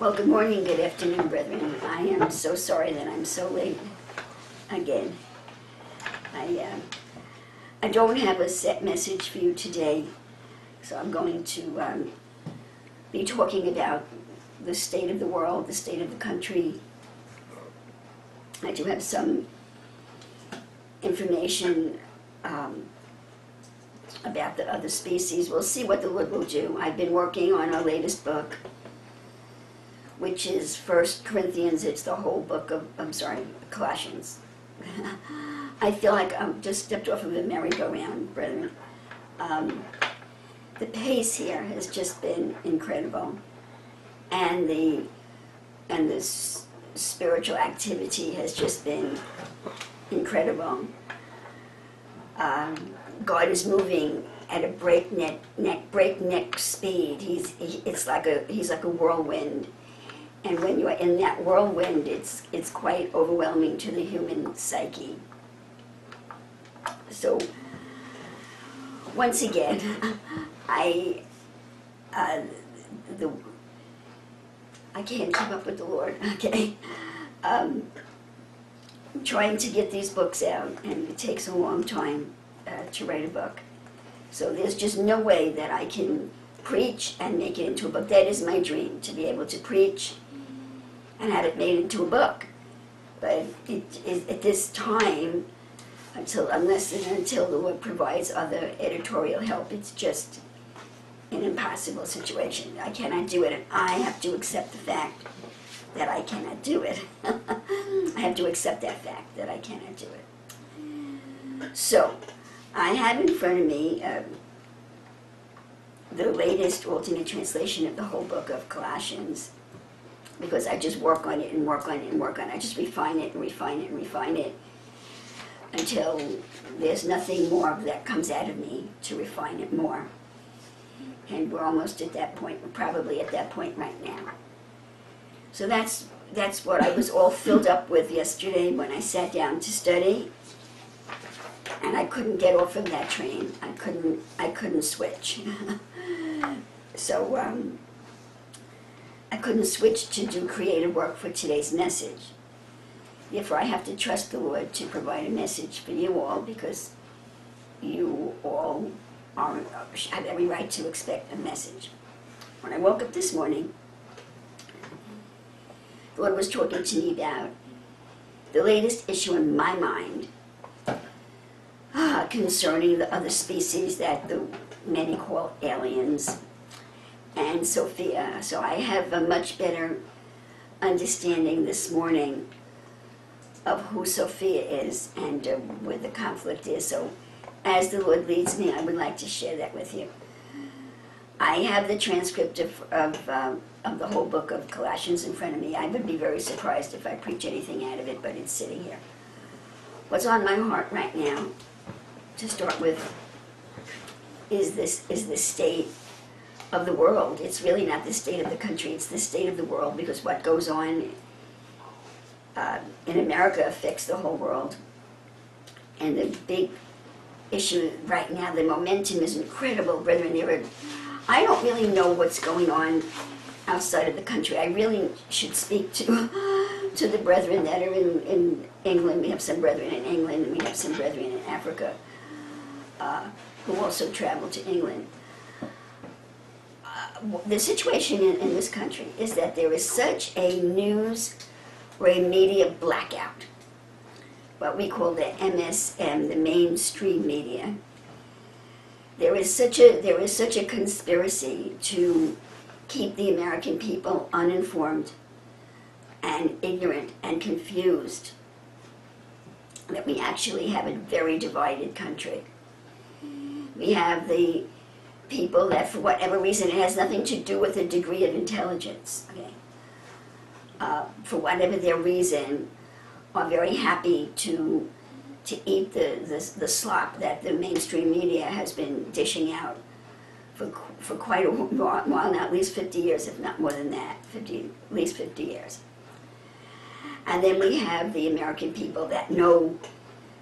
Well, good morning, good afternoon, brethren. I am so sorry that I'm so late again. I don't have a set message for you today, so I'm going to be talking about the state of the world, the state of the country. I do have some information about the other species. We'll see what the Lord will do. I've been working on our latest book, which is 1 Corinthians. It's the whole book of, Colossians. I feel like I'm just stepped off of a merry-go-round, brethren. The pace here has just been incredible. And the spiritual activity has just been incredible. God is moving at a breakneck speed. He's like a whirlwind. And when you're in that whirlwind, it's quite overwhelming to the human psyche. So, once again, I can't keep up with the Lord, okay? I'm trying to get these books out, and it takes a long time to write a book. So there's just no way that I can preach and make it into a book. That is my dream, to be able to preach and have it made into a book. But at this time, unless and until the Lord provides other editorial help, it's just an impossible situation. I cannot do it, and I have to accept the fact that I cannot do it. I have to accept that fact that I cannot do it. So, I have in front of me the latest alternate translation of the whole book of Colossians, because I just work on it and work on it and work on it. I just refine it and refine it and refine it until there's nothing more that comes out of me to refine it more. And we're almost at that point. We're probably at that point right now. So that's what I was all filled up with yesterday when I sat down to study. And I couldn't get off of that train. I couldn't switch. So I couldn't switch to do creative work for today's message. Therefore, I have to trust the Lord to provide a message for you all, because you all have every right to expect a message. When I woke up this morning, the Lord was talking to me about the latest issue in my mind concerning the other species that the many call aliens and Sofia. So I have a much better understanding this morning of who Sofia is and where the conflict is. So as the Lord leads me, I would like to share that with you. I have the transcript of the whole book of Colossians in front of me. I would be very surprised if I preach anything out of it, but it's sitting here. What's on my heart right now, to start with, is the state of the world. It's really not the state of the country, it's the state of the world, because what goes on in America affects the whole world. And the big issue right now, the momentum is incredible, brethren. I don't really know what's going on outside of the country. I really should speak to the brethren that are in England. We have some brethren in England, and we have some brethren in Africa who also travel to England. The situation in this country is that there is such a news or a media blackout, what we call the MSM, the mainstream media. There is such a conspiracy to keep the American people uninformed and ignorant and confused that we actually have a very divided country. We have the people that, for whatever reason, it has nothing to do with a degree of intelligence, okay? For whatever their reason, are very happy to eat the slop that the mainstream media has been dishing out for quite a while now, at least 50 years, if not more than that, at least 50 years. And then we have the American people that know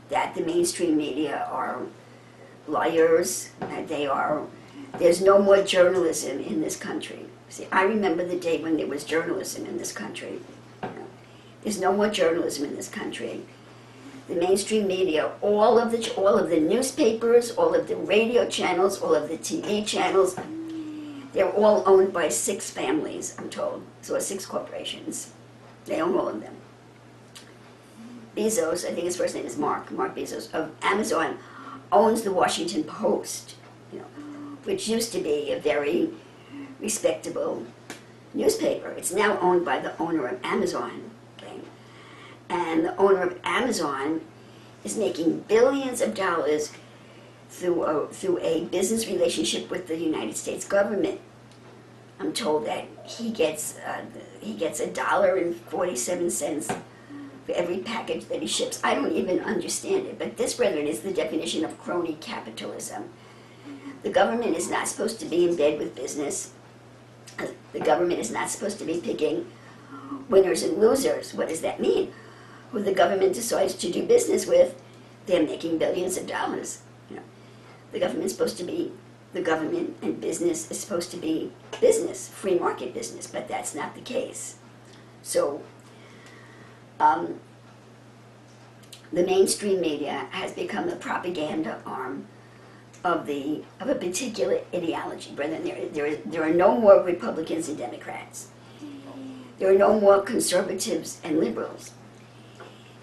that the mainstream media are liars, that there's no more journalism in this country. See, I remember the day when there was journalism in this country. There's no more journalism in this country. The mainstream media, all of the newspapers, all of the radio channels, all of the TV channels, they're all owned by 6 families, I'm told. So 6 corporations. They own all of them. Bezos, I think his first name is Mark Bezos, of Amazon, owns the Washington Post, which used to be a very respectable newspaper. It's now owned by the owner of Amazon. And the owner of Amazon is making billions of dollars through a business relationship with the United States government. I'm told that he gets $1.47 for every package that he ships. I don't even understand it, but this, brethren, is the definition of crony capitalism. The government is not supposed to be in bed with business. The government is not supposed to be picking winners and losers. What does that mean? Who the government decides to do business with, they're making billions of dollars. The government's supposed to be the government, and business is supposed to be business, free market business, but that's not the case. So the mainstream media has become the propaganda arm of a particular ideology. Brethren, there are no more Republicans and Democrats. There are no more conservatives and liberals.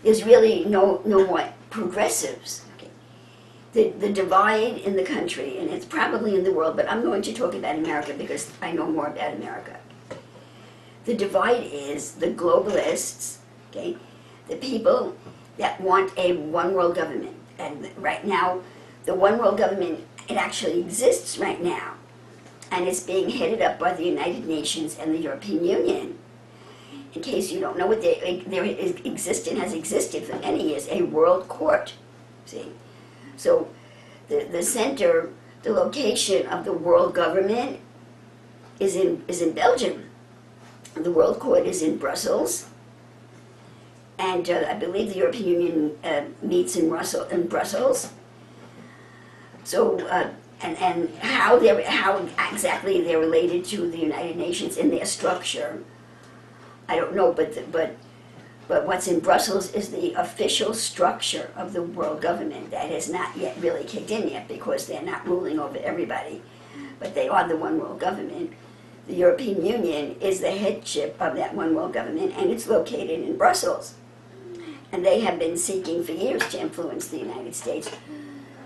There's really no more progressives. Okay. The divide in the country, and it's probably in the world, but I'm going to talk about America because I know more about America. The divide is the globalists, okay, the people that want a one world government. And right now, the one world government, it actually exists right now. And it's being headed up by the United Nations and the European Union. In case you don't know what there has existed for many years, a world court. See? So the center, the location of the world government is in Belgium. The world court is in Brussels. And I believe the European Union meets in Brussels. So, and how exactly they're related to the United Nations in their structure, I don't know, but what's in Brussels is the official structure of the world government that has not yet really kicked in yet because they're not ruling over everybody, but they are the one world government. The European Union is the headship of that one world government, and it's located in Brussels. And they have been seeking for years to influence the United States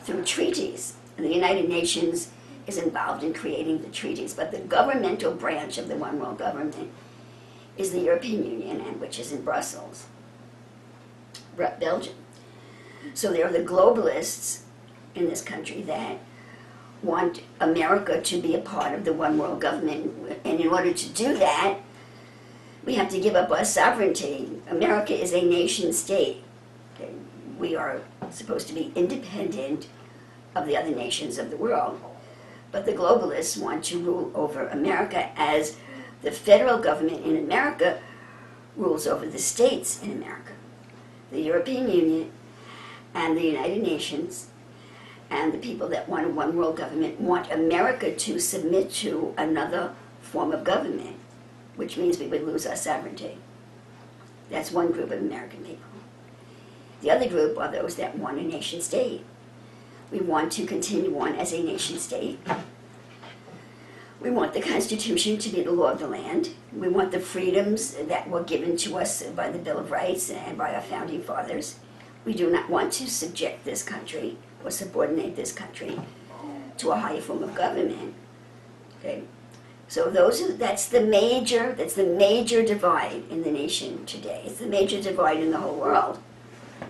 through treaties. And the United Nations is involved in creating the treaties, but the governmental branch of the one world government is the European Union, and which is in Brussels, Belgium. So there are the globalists in this country that want America to be a part of the one world government, and in order to do that, we have to give up our sovereignty. America is a nation state. Okay? We are supposed to be independent of the other nations of the world. But the globalists want to rule over America as the federal government in America rules over the states in America. The European Union and the United Nations and the people that want a one world government want America to submit to another form of government, which means we would lose our sovereignty. That's one group of American people. The other group are those that want a nation state. We want to continue on as a nation state. We want the Constitution to be the law of the land. We want the freedoms that were given to us by the Bill of Rights and by our founding fathers. We do not want to subject this country or subordinate this country to a higher form of government. Okay? So that's the major divide in the nation today. It's the major divide in the whole world.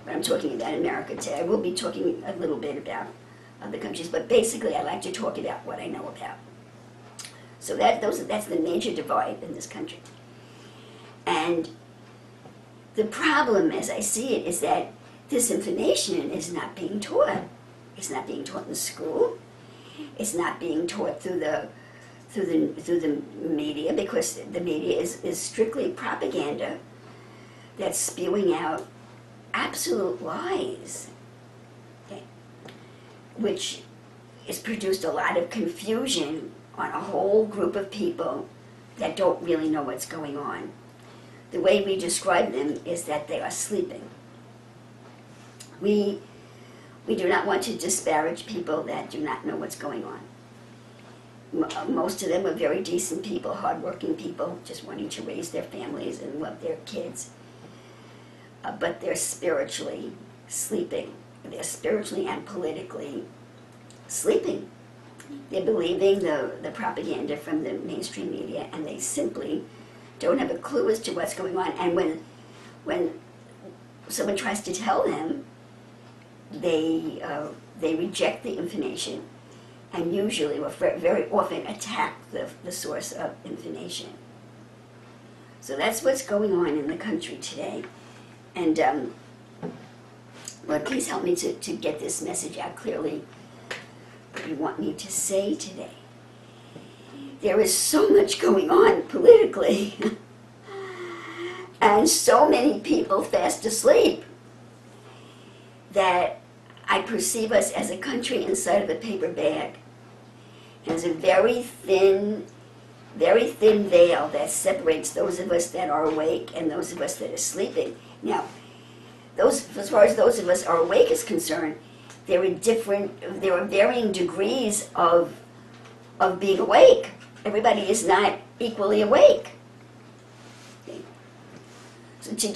But I'm talking about America today. I will be talking a little bit about other countries, but basically I like to talk about what I know about. So that's the major divide in this country. And the problem, as I see it, is that this information is not being taught. It's not being taught in school. It's not being taught through the media, because the media is strictly propaganda that's spewing out absolute lies, okay, which has produced a lot of confusion on a whole group of people that don't really know what's going on. The way we describe them is that they are sleeping. We do not want to disparage people that do not know what's going on. Most of them are very decent people, hardworking people, just wanting to raise their families and love their kids. But they're spiritually sleeping. They're spiritually and politically sleeping. They're believing the propaganda from the mainstream media, and they simply don't have a clue as to what's going on. And when someone tries to tell them, they reject the information, and usually, or very often, attack the source of information. So that's what's going on in the country today. And Lord, please help me to get this message out clearly. What you want me to say today. There is so much going on politically, and so many people fast asleep, that I perceive us as a country inside of a paper bag. There's a very thin veil that separates those of us that are awake and those of us that are sleeping. Now, as far as those of us are awake is concerned, there are varying degrees of being awake. Everybody is not equally awake. Okay. So to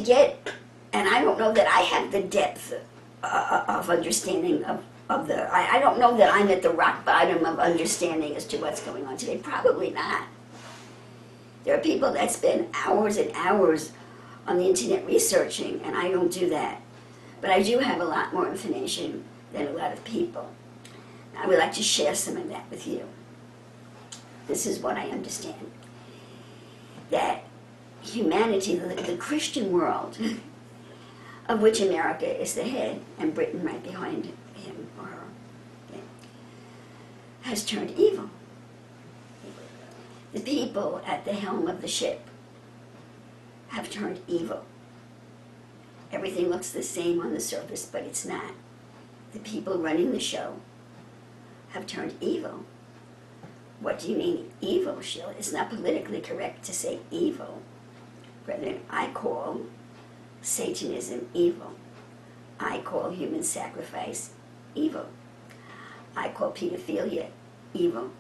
get, and I don't know that I have the depth of understanding I don't know that I'm at the rock bottom of understanding as to what's going on today. Probably not. There are people that spend hours and hours on the internet researching, and I don't do that. But I do have a lot more information than a lot of people. I would like to share some of that with you. This is what I understand. That humanity, the Christian world, of which America is the head, and Britain right behind him or her, okay, has turned evil. The people at the helm of the ship have turned evil. Everything looks the same on the surface, but it's not. The people running the show have turned evil. What do you mean evil, Sheila? It's not politically correct to say evil. Brethren, I call Satanism evil. I call human sacrifice evil. I call pedophilia evil.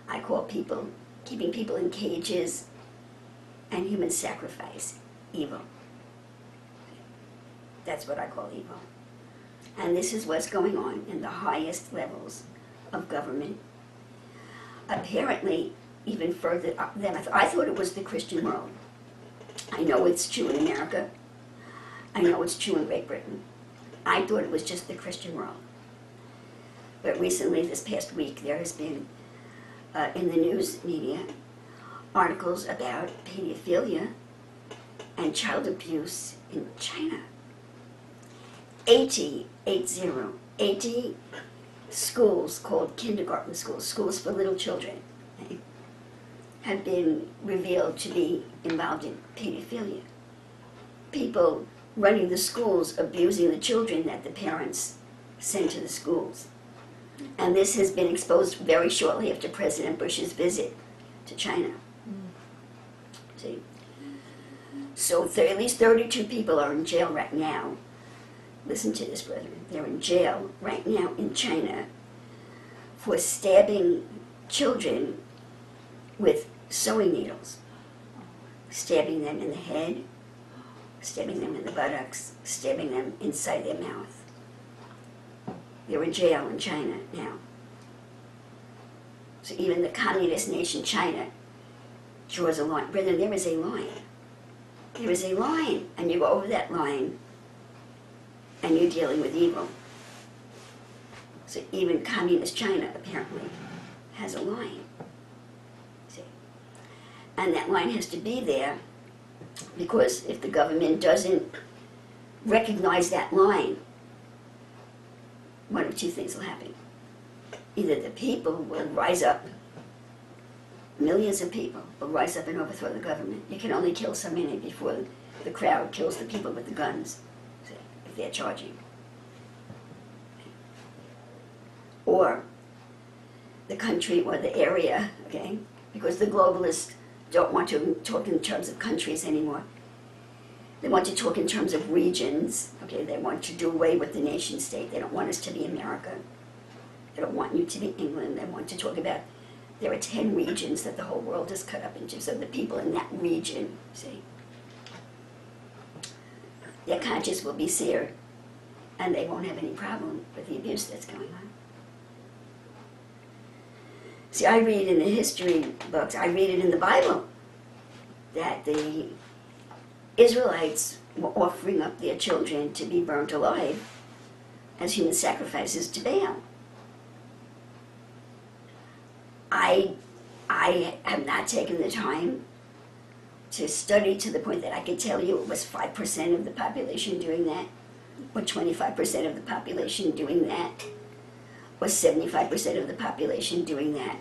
I call keeping people in cages and human sacrifice evil. That's what I call evil. And this is what's going on in the highest levels of government. Apparently, even further up than I thought it was the Christian world. I know it's true in America. I know it's true in Great Britain. I thought it was just the Christian world. But recently, this past week, there has been, in the news media, articles about pedophilia and child abuse in China. 80 schools called kindergarten schools, schools for little children, okay, have been revealed to be involved in pedophilia. People running the schools abusing the children that the parents send to the schools. And this has been exposed very shortly after President Bush's visit to China. See? So at least 32 people are in jail right now. Listen to this, brethren. They're in jail right now in China for stabbing children with sewing needles. Stabbing them in the head, stabbing them in the buttocks, stabbing them inside their mouth. They're in jail in China now. So even the communist nation China draws a line. Brethren, there is a line. There is a line, and you go over that line, and you're dealing with evil. So even communist China apparently has a line. See? And that line has to be there because if the government doesn't recognize that line, one of two things will happen. Either the people will rise up, millions of people will rise up and overthrow the government. You can only kill so many before the crowd kills the people with the guns, see, if they're charging. Or the country or the area, okay, because the globalists don't want to talk in terms of countries anymore. They want to talk in terms of regions. Okay, they want to do away with the nation state. They don't want us to be America. They don't want you to be England. They want to talk about there are 10 regions that the whole world is cut up into. So the people in that region, see, their conscience will be seared, and they won't have any problem with the abuse that's going on. See, I read in the history books, I read it in the Bible, that the Israelites were offering up their children to be burnt alive as human sacrifices to Baal. I have not taken the time to study to the point that I could tell you it was 5% of the population doing that, or 25% of the population doing that, or 75% of the population doing that.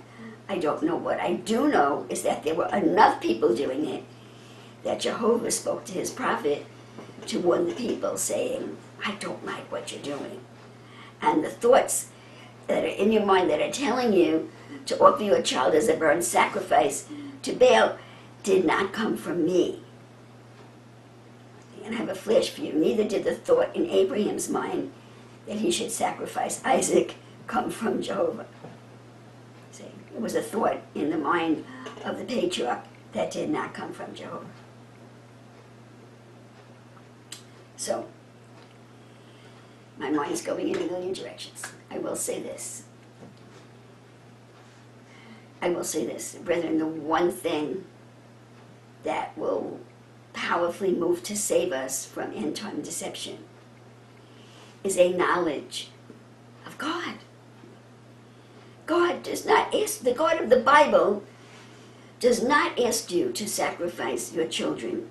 I don't know. What I do know is that there were enough people doing it that Jehovah spoke to his prophet to warn the people, saying, I don't like what you're doing. And the thoughts that are in your mind that are telling you to offer your child as a burnt sacrifice to Baal did not come from me. And I have a flash for you. Neither did the thought in Abraham's mind that he should sacrifice Isaac come from Jehovah. See, it was a thought in the mind of the patriarch that did not come from Jehovah. So, my mind's going in a million directions. I will say this. Brethren, the one thing that will powerfully move to save us from end-time deception is a knowledge of God. God does not ask, the God of the Bible does not ask you to sacrifice your children,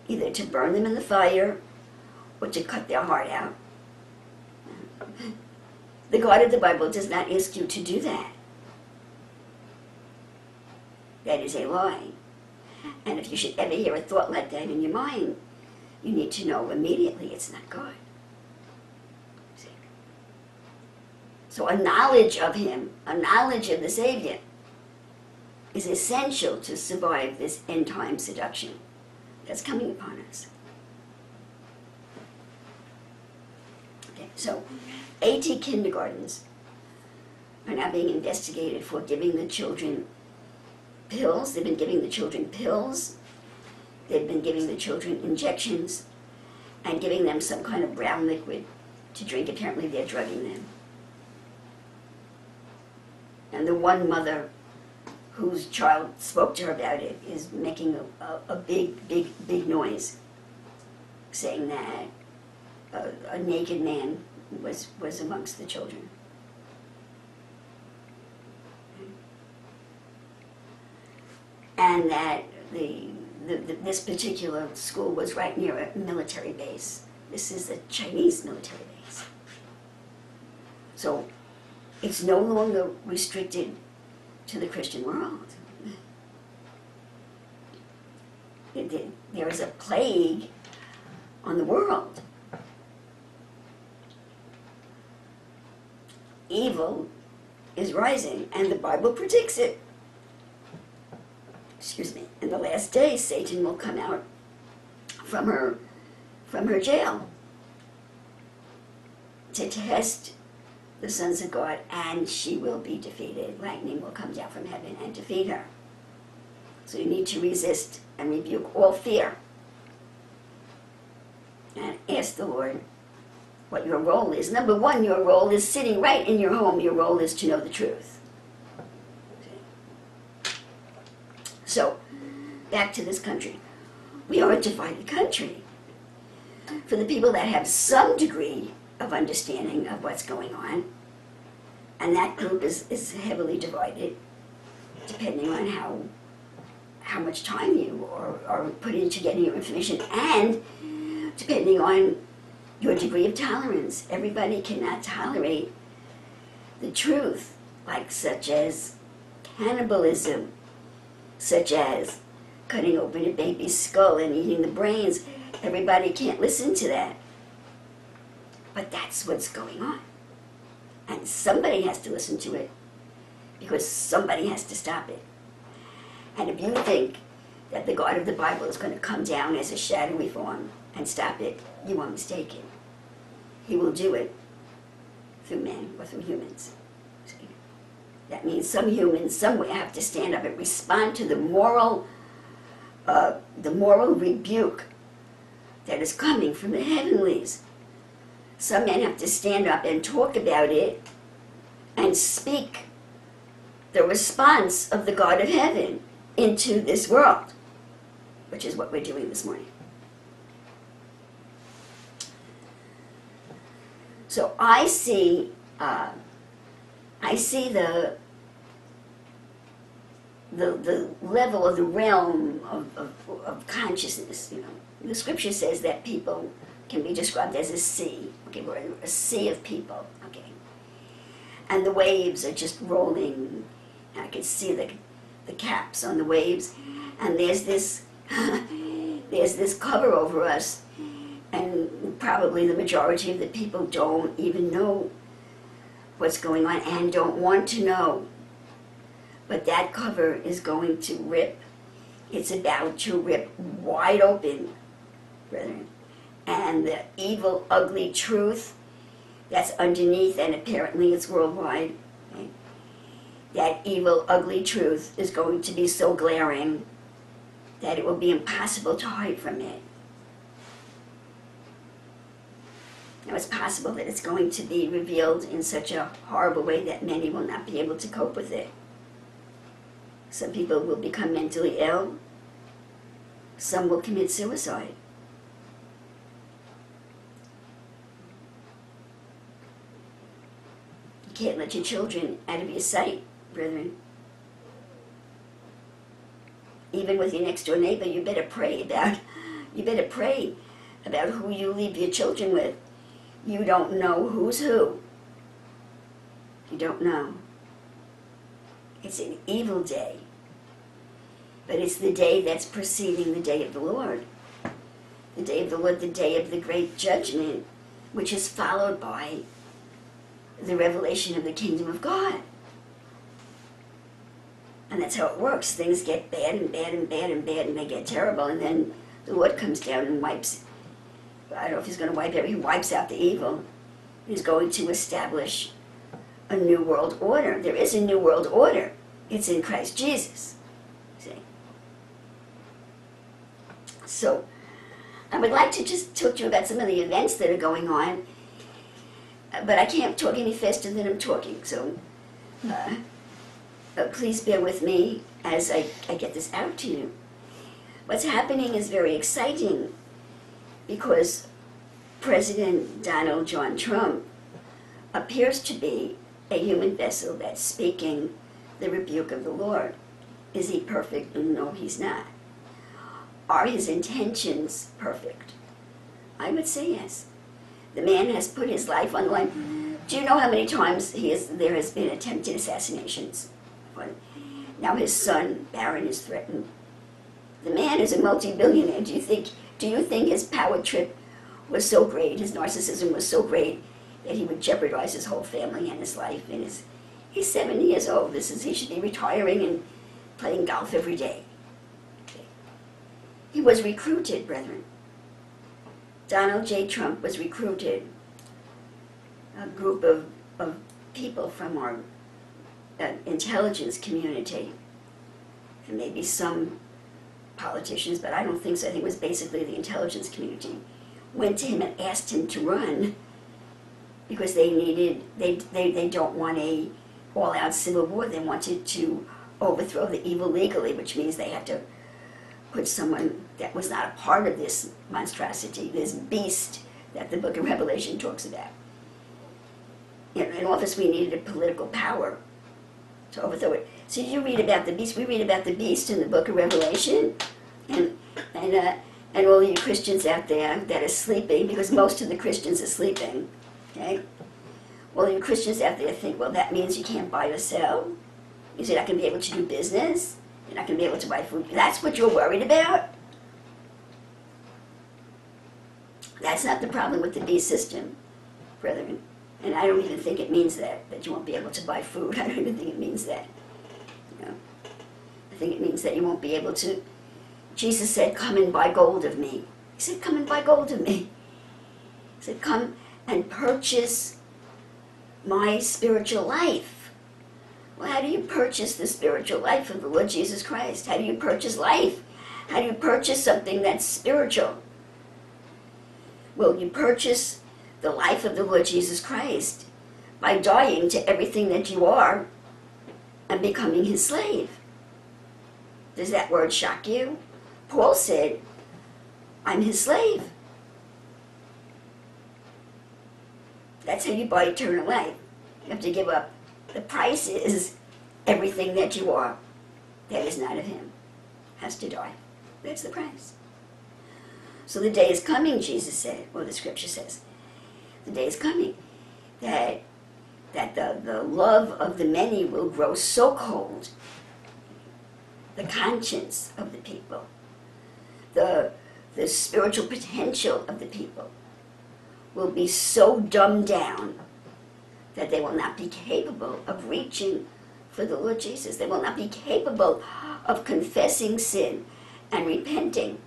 either to burn them in the fire or to cut their heart out. The God of the Bible does not ask you to do that. That is a lie. And if you should ever hear a thought like that in your mind, you need to know immediately it's not God. See? So a knowledge of Him, a knowledge of the Savior, is essential to survive this end-time seduction that's coming upon us. Okay, so 80 kindergartens are now being investigated for giving the children pills. They've been giving the children pills. They've been giving the children injections and giving them some kind of brown liquid to drink. Apparently they're drugging them. And the one mother whose child spoke to her about it is making a big noise, saying that a naked man was amongst the children. And that this particular school was right near a military base. This is a Chinese military base. So it's no longer restricted to the Christian world. There is a plague on the world. Evil is rising, and the Bible predicts it. Excuse me. In the last days, Satan will come out from her jail to test the sons of God, and she will be defeated. Lightning will come down from heaven and defeat her. So you need to resist and rebuke all fear and ask the Lord what your role is. Number one, your role is sitting right in your home. Your role is to know the truth. So, back to this country. We are a divided country. For the people that have some degree of understanding of what's going on, and that group is heavily divided, depending on how much time you are put into getting your information, and depending on your degree of tolerance. Everybody cannot tolerate the truth, such as cannibalism, such as cutting open a baby's skull and eating the brains. Everybody can't listen to that. But that's what's going on. And somebody has to listen to it, because somebody has to stop it. And if you think that the God of the Bible is going to come down as a shadowy form and stop it, you are mistaken. He will do it through men or through humans. See? That means some humans somewhere have to stand up and respond to the moral rebuke that is coming from the heavenlies. Some men have to stand up and talk about it and speak the response of the God of heaven into this world, which is what we're doing this morning. So I see the level of the realm of consciousness. You know, the scripture says that people can be described as a sea. Okay, we're a sea of people. Okay, and the waves are just rolling. I can see the caps on the waves, and there's this cover over us, and probably the majority of the people don't even know what's going on and don't want to know. But that cover is going to rip. It's about to rip wide open, brethren. And the evil, ugly truth that's underneath, and apparently it's worldwide, okay? That evil, ugly truth is going to be so glaring that it will be impossible to hide from it. Now, it's possible that it's going to be revealed in such a horrible way that many will not be able to cope with it. Some people will become mentally ill. Some will commit suicide. You can't let your children out of your sight, brethren. Even with your next door neighbor, you better pray about who you leave your children with. You don't know who's who. You don't know. It's an evil day. But it's the day that's preceding the day of the Lord. The day of the Lord, the day of the great judgment, which is followed by the revelation of the kingdom of God. And that's how it works. Things get bad and bad and bad and bad, and they get terrible, and then the Lord comes down and wipes. I don't know if he's going to wipe everything. He wipes out the evil. He's going to establish a new world order. There is a new world order. It's in Christ Jesus. See? So, I would like to just talk to you about some of the events that are going on, but I can't talk any faster than I'm talking, so please bear with me as I get this out to you. What's happening is very exciting because President Donald John Trump appears to be a human vessel that's speaking the rebuke of the Lord. Is he perfect? No, he's not. Are his intentions perfect? I would say yes. The man has put his life on the line. Do you know how many times there has been attempted assassinations? Now his son, Barron, is threatened. The man is a multi-billionaire. Do you think his power trip was so great, his narcissism was so great, that he would jeopardize his whole family and his life? And he's 70 years old. He should be retiring and playing golf every day. Okay. He was recruited, brethren. Donald J. Trump was recruited. A group of people from our intelligence community, and maybe some politicians, but I don't think so. I think it was basically the intelligence community, went to him and asked him to run because they don't want a all-out civil war. They wanted to overthrow the evil legally, which means they had to put someone that was not a part of this monstrosity, this beast that the book of Revelation talks about. In office, we needed a political power to overthrow it. So you read about the beast. We read about the beast in the book of Revelation, and all you Christians out there that are sleeping, because most of the Christians are sleeping. Okay, all you Christians out there think, well, that means you can't buy or sell. You're not going to be able to do business. You're not going to be able to buy food. That's what you're worried about. That's not the problem with the beast system, brethren. And I don't even think it means that you won't be able to buy food. I don't even think it means that. You know? I think it means that you won't be able to. Jesus said, come and buy gold of me. He said, come and buy gold of me. He said, come and purchase my spiritual life. Well, how do you purchase the spiritual life of the Lord Jesus Christ? How do you purchase life? How do you purchase something that's spiritual? Well, you purchase the life of the Lord Jesus Christ by dying to everything that you are and becoming his slave. Does that word shock you? Paul said, I'm his slave. That's how you buy eternal life. You have to give up. The price is everything that you are that is not of him has to die. That's the price. So the day is coming, Jesus said, or the scripture says, the day is coming that the love of the many will grow so cold, the conscience of the people, the spiritual potential of the people will be so dumbed down that they will not be capable of reaching for the Lord Jesus. They will not be capable of confessing sin and repenting,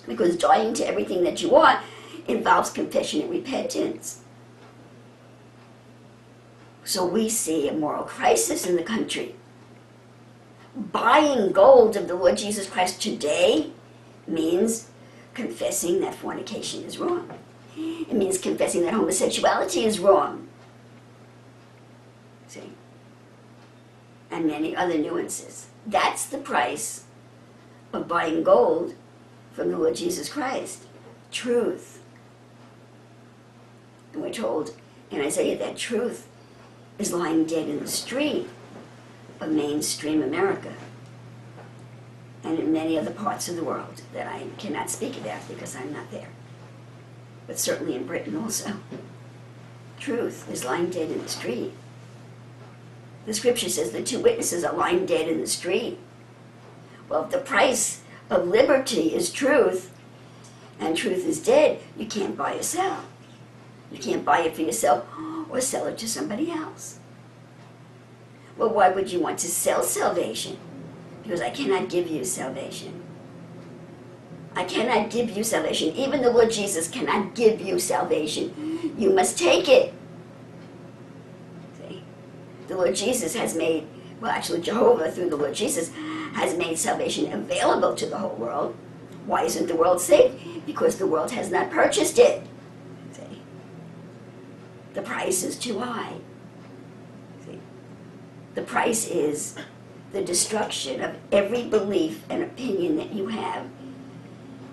because dying to everything that you are involves confession and repentance. So we see a moral crisis in the country. Buying gold of the Lord Jesus Christ today means confessing that fornication is wrong. It means confessing that homosexuality is wrong. See? And many other nuances. That's the price of buying gold from the Lord Jesus Christ. Truth. And we're told in Isaiah that truth is lying dead in the street of mainstream America and in many other parts of the world that I cannot speak about because I'm not there. But certainly in Britain also. Truth is lying dead in the street. The scripture says the two witnesses are lying dead in the street. Well, if the price of liberty is truth, and truth is dead, you can't buy or sell. You can't buy it for yourself or sell it to somebody else. Well, why would you want to sell salvation? Because I cannot give you salvation. I cannot give you salvation. Even the Lord Jesus cannot give you salvation. You must take it. See? The Lord Jesus has made, well, actually Jehovah through the Lord Jesus has made salvation available to the whole world. Why isn't the world saved? Because the world has not purchased it. See? The price is too high. See? The price is the destruction of every belief and opinion that you have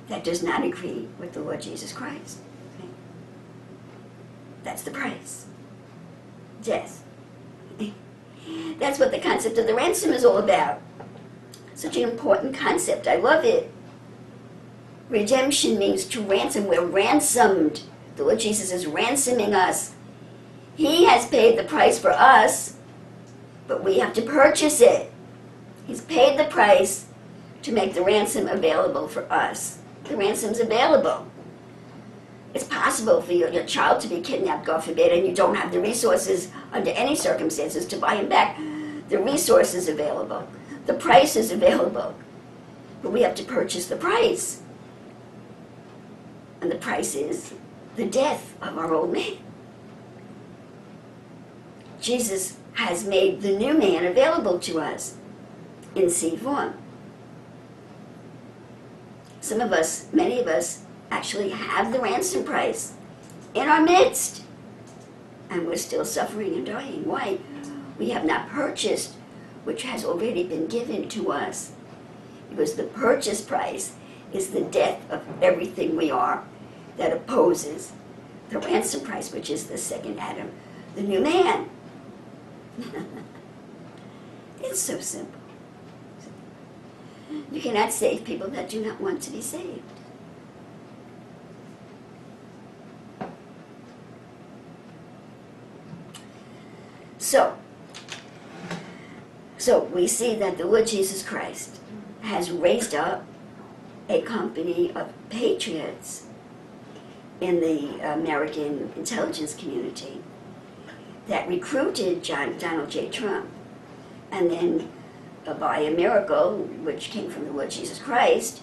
that does not agree with the Lord Jesus Christ. Okay? That's the price. Death. That's what the concept of the ransom is all about. Such an important concept. I love it. Redemption means to ransom. We're ransomed. The Lord Jesus is ransoming us. He has paid the price for us, but we have to purchase it. He's paid the price to make the ransom available for us. The ransom's available. It's possible for your child to be kidnapped, God forbid, and you don't have the resources under any circumstances to buy him back. The resource is available. The price is available. But we have to purchase the price. And the price is the death of our old man. Jesus has made the new man available to us in seed form. Some of us, many of us, actually have the ransom price in our midst. And we're still suffering and dying. Why? We have not purchased which has already been given to us. Because the purchase price is the death of everything we are that opposes the ransom price, which is the second Adam, the new man. It's so simple. You cannot save people that do not want to be saved. So we see that the Lord Jesus Christ has raised up a company of patriots in the American intelligence community that recruited Donald J. Trump and then by a miracle, which came from the Lord Jesus Christ,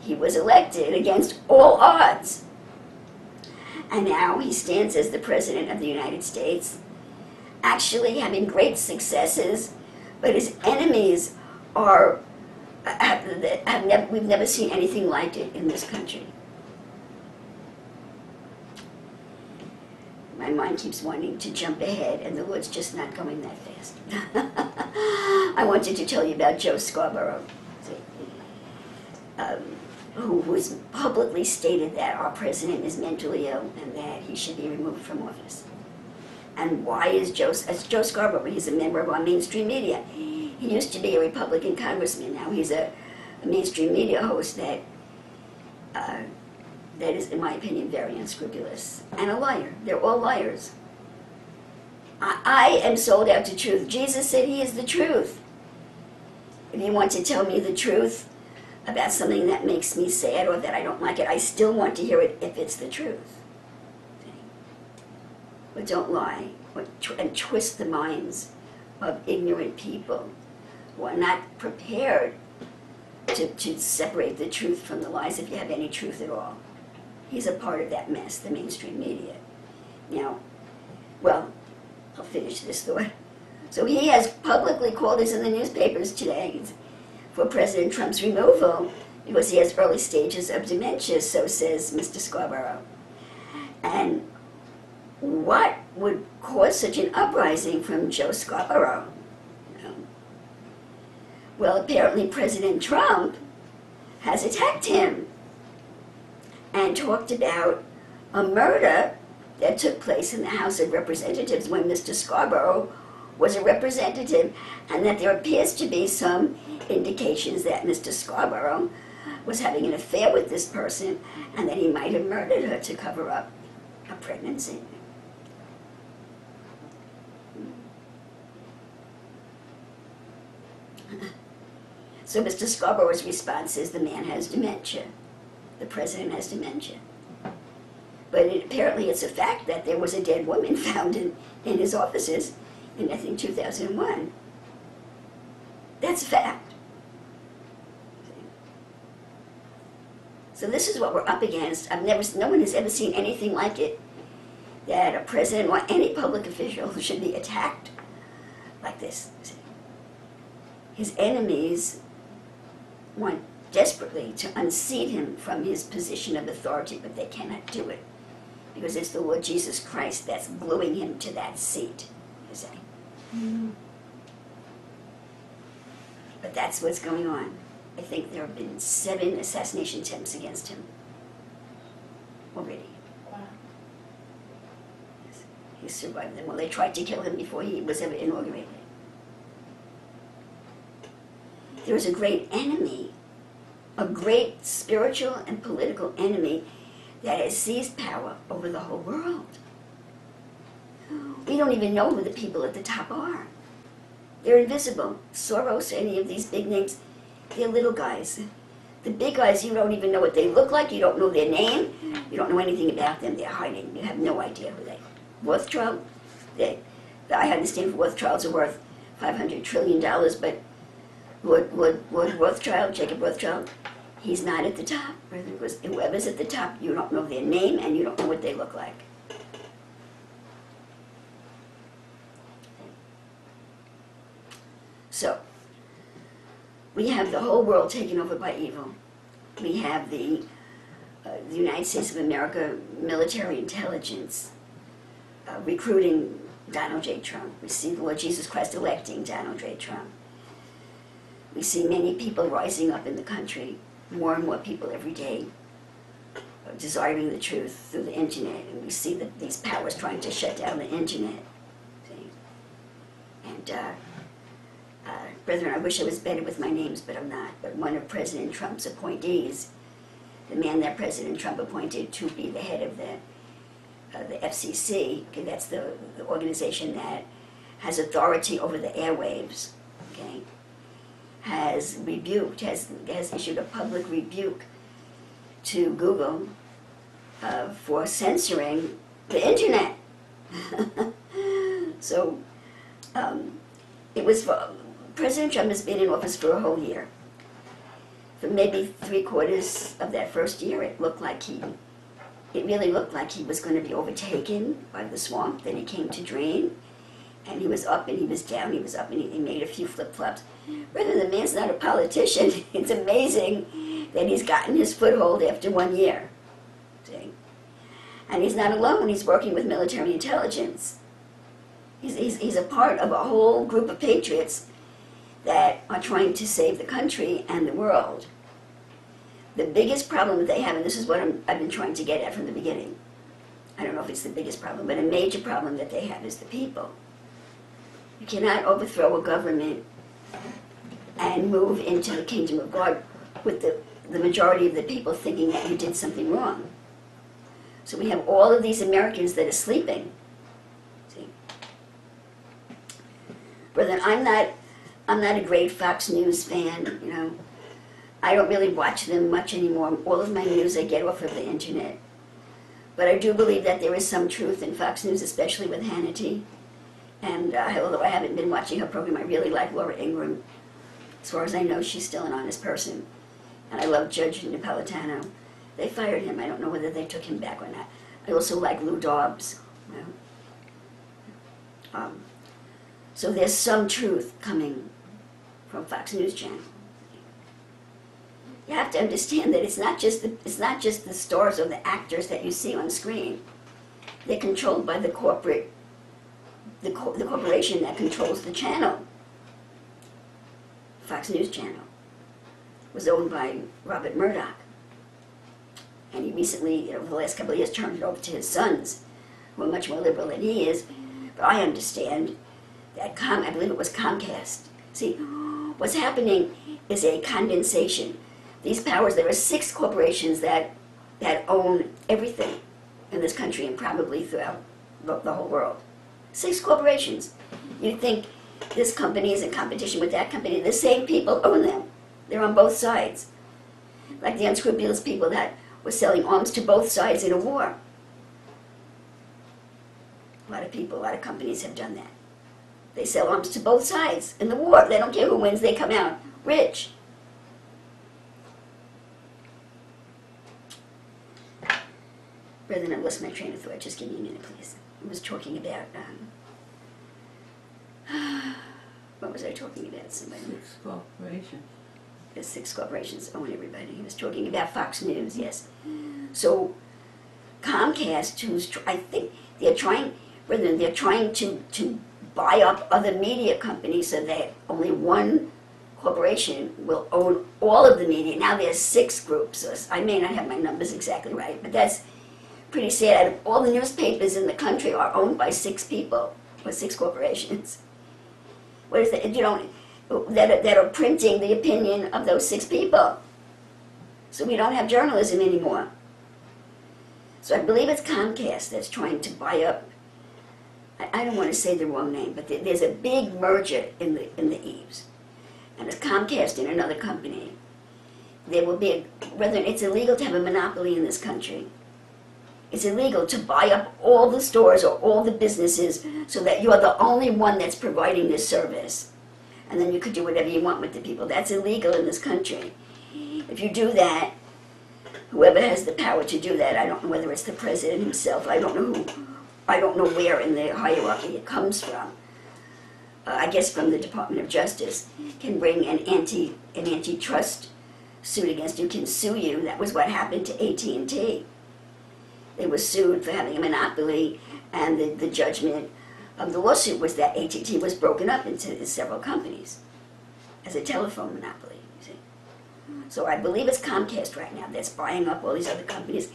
he was elected against all odds. And now he stands as the President of the United States, actually having great successes, but his enemies are, we've never seen anything like it in this country. My mind keeps wanting to jump ahead, and the Lord's just not going that fast. I wanted to tell you about Joe Scarborough, who was publicly stated that our president is mentally ill and that he should be removed from office. And why is Joe Scarborough? He's a member of our mainstream media. He used to be a Republican congressman. Now he's a mainstream media host that is, in my opinion, very unscrupulous and a liar. They're all liars. I am sold out to truth. Jesus said he is the truth. If you want to tell me the truth about something that makes me sad or that I don't like it, I still want to hear it if it's the truth. But don't lie and twist the minds of ignorant people who are not prepared to separate the truth from the lies, if you have any truth at all. He's a part of that mess, the mainstream media. Now, well, I'll finish this thought. So he has publicly called us in the newspapers today for President Trump's removal because he has early stages of dementia, so says Mr. Scarborough. And what would cause such an uprising from Joe Scarborough? Well, apparently President Trump has attacked him and talked about a murder that took place in the House of Representatives when Mr. Scarborough was a representative, and that there appears to be some indications that Mr. Scarborough was having an affair with this person and that he might have murdered her to cover up a pregnancy. So Mr. Scarborough's response is the man has dementia. The president has dementia. But apparently it's a fact that there was a dead woman found in his offices in, I think, 2001. That's a fact. So this is what we're up against. No one has ever seen anything like it, that a president or any public official should be attacked like this. His enemies want desperately to unseat him from his position of authority, but they cannot do it because it's the Lord Jesus Christ that's gluing him to that seat, you see. Mm-hmm. But that's what's going on. I think there have been 7 assassination attempts against him already. Wow. Yes. He survived them. Well, they tried to kill him before he was ever inaugurated. There is a great enemy, a great spiritual and political enemy that has seized power over the whole world. We don't even know who the people at the top are. They're invisible. Soros, any of these big names, they're little guys. The big guys, you don't even know what they look like, you don't know their name, you don't know anything about them, they're hiding, you have no idea who they are. Rothschild, I understand Rothschilds are worth $500 trillion, but Lord Rothschild, Jacob Rothschild, he's not at the top, because whoever's at the top, you don't know their name and you don't know what they look like. So, we have the whole world taken over by evil. We have the United States of America military intelligence recruiting Donald J. Trump. We see the Lord Jesus Christ electing Donald J. Trump. We see many people rising up in the country, more and more people every day, desiring the truth through the internet. And we see that these powers trying to shut down the internet. See? And brethren, I wish I was better with my names, but I'm not. But one of President Trump's appointees, the man that President Trump appointed to be the head of the FCC, okay, that's the organization that has authority over the airwaves, okay, has rebuked, has issued a public rebuke to Google for censoring the internet. So it was President Trump has been in office for a whole year. For maybe 3/4 of that first year, it really looked like he was going to be overtaken by the swamp that he came to drain. And he was up and he was down, he was up and he made a few flip-flops. Rather, the man's not a politician. It's amazing that he's gotten his foothold after 1 year. See? And he's not alone, he's working with military intelligence. He's a part of a whole group of patriots that are trying to save the country and the world. The biggest problem that they have, and this is what I've been trying to get at from the beginning, I don't know if it's the biggest problem, but a major problem that they have is the people. You cannot overthrow a government and move into the kingdom of God with the majority of the people thinking that you did something wrong. So we have all of these Americans that are sleeping. See? Brethren, I'm not a great Fox News fan, you know. I don't really watch them much anymore. All of my news I get off of the internet. But I do believe that there is some truth in Fox News, especially with Hannity. And although I haven't been watching her program, I really like Laura Ingraham. As far as I know, she's still an honest person. And I love Judge Napolitano. They fired him. I don't know whether they took him back or not. I also like Lou Dobbs. You know? So there's some truth coming from Fox News Channel. You have to understand that it's not just the stars or the actors that you see on screen. They're controlled by the corporation that controls the channel. Fox News Channel was owned by Robert Murdoch. And he recently, over the last couple of years, turned it over to his sons, who are much more liberal than he is. But I understand that, I believe it was Comcast. See, what's happening is a condensation. These powers, there are 6 corporations that own everything in this country and probably throughout the whole world. 6 corporations. You'd think this company is in competition with that company. The same people own them. They're on both sides. Like the unscrupulous people that were selling arms to both sides in a war. A lot of people, a lot of companies have done that. They sell arms to both sides in the war. They don't care who wins, they come out rich. Brethren, I've lost my train of thought. Just give me a minute, please. I was talking about, what was I talking about? Somebody? 6 corporations. The 6 corporations own everybody. He was talking about Fox News, yes. So Comcast, I think they're trying to buy up other media companies so that only one corporation will own all of the media. Now there's 6 groups. So I may not have my numbers exactly right, but that's pretty sad. All the newspapers in the country are owned by 6 people, or 6 corporations. What is that? You know, that are printing the opinion of those 6 people. So we don't have journalism anymore. So I believe it's Comcast that's trying to buy up. I don't want to say the wrong name, but there's a big merger in the eaves, and it's Comcast and another company. There will be it's illegal to have a monopoly in this country. It's illegal to buy up all the stores or all the businesses so that you're the only one that's providing this service. And then you could do whatever you want with the people. That's illegal in this country. If you do that, whoever has the power to do that, I don't know whether it's the president himself, I don't know where in the hierarchy it comes from. I guess from the Department of Justice, can bring an antitrust suit against you, can sue you. That was what happened to AT&T. They were sued for having a monopoly, and the judgment of the lawsuit was that AT&T was broken up into several companies as a telephone monopoly, you see. So I believe it's Comcast right now that's buying up all these other companies.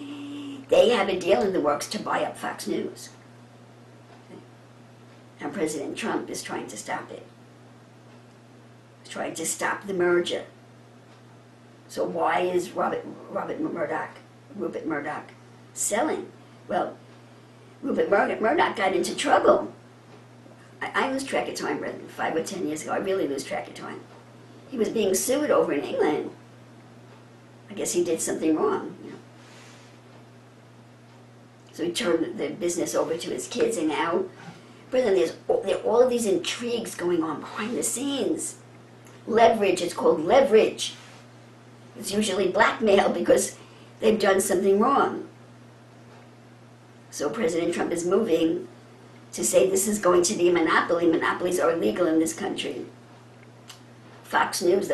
They have a deal in the works to buy up Fox News. And President Trump is trying to stop it. He's trying to stop the merger. So why is Rupert Murdoch selling? Well, Rupert Murdoch got into trouble. I lose track of time, 5 or 10 years ago. I really lose track of time. He was being sued over in England. I guess he did something wrong. You know. So he turned the business over to his kids, and now, there are all of these intrigues going on behind the scenes. leverage. It's called leverage. It's usually blackmail because they've done something wrong. So President Trump is moving to say this is going to be a monopoly. Monopolies are illegal in this country. Fox News,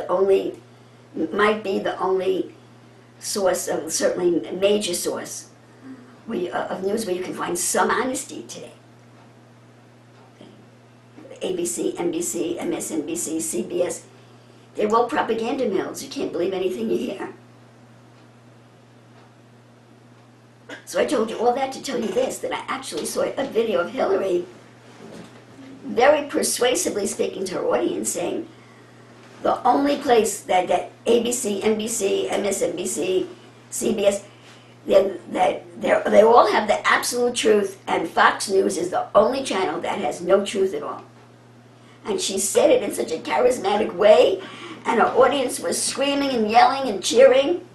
might be the only source, certainly a major source of news where you can find some honesty today. ABC, NBC, MSNBC, CBS, they're all propaganda mills. You can't believe anything you hear. So I told you all that to tell you this, that I actually saw a video of Hillary very persuasively speaking to her audience, saying the only place that ABC, NBC, MSNBC, CBS, they all have the absolute truth, and Fox News is the only channel that has no truth at all. And she said it in such a charismatic way, and her audience was screaming and yelling and cheering,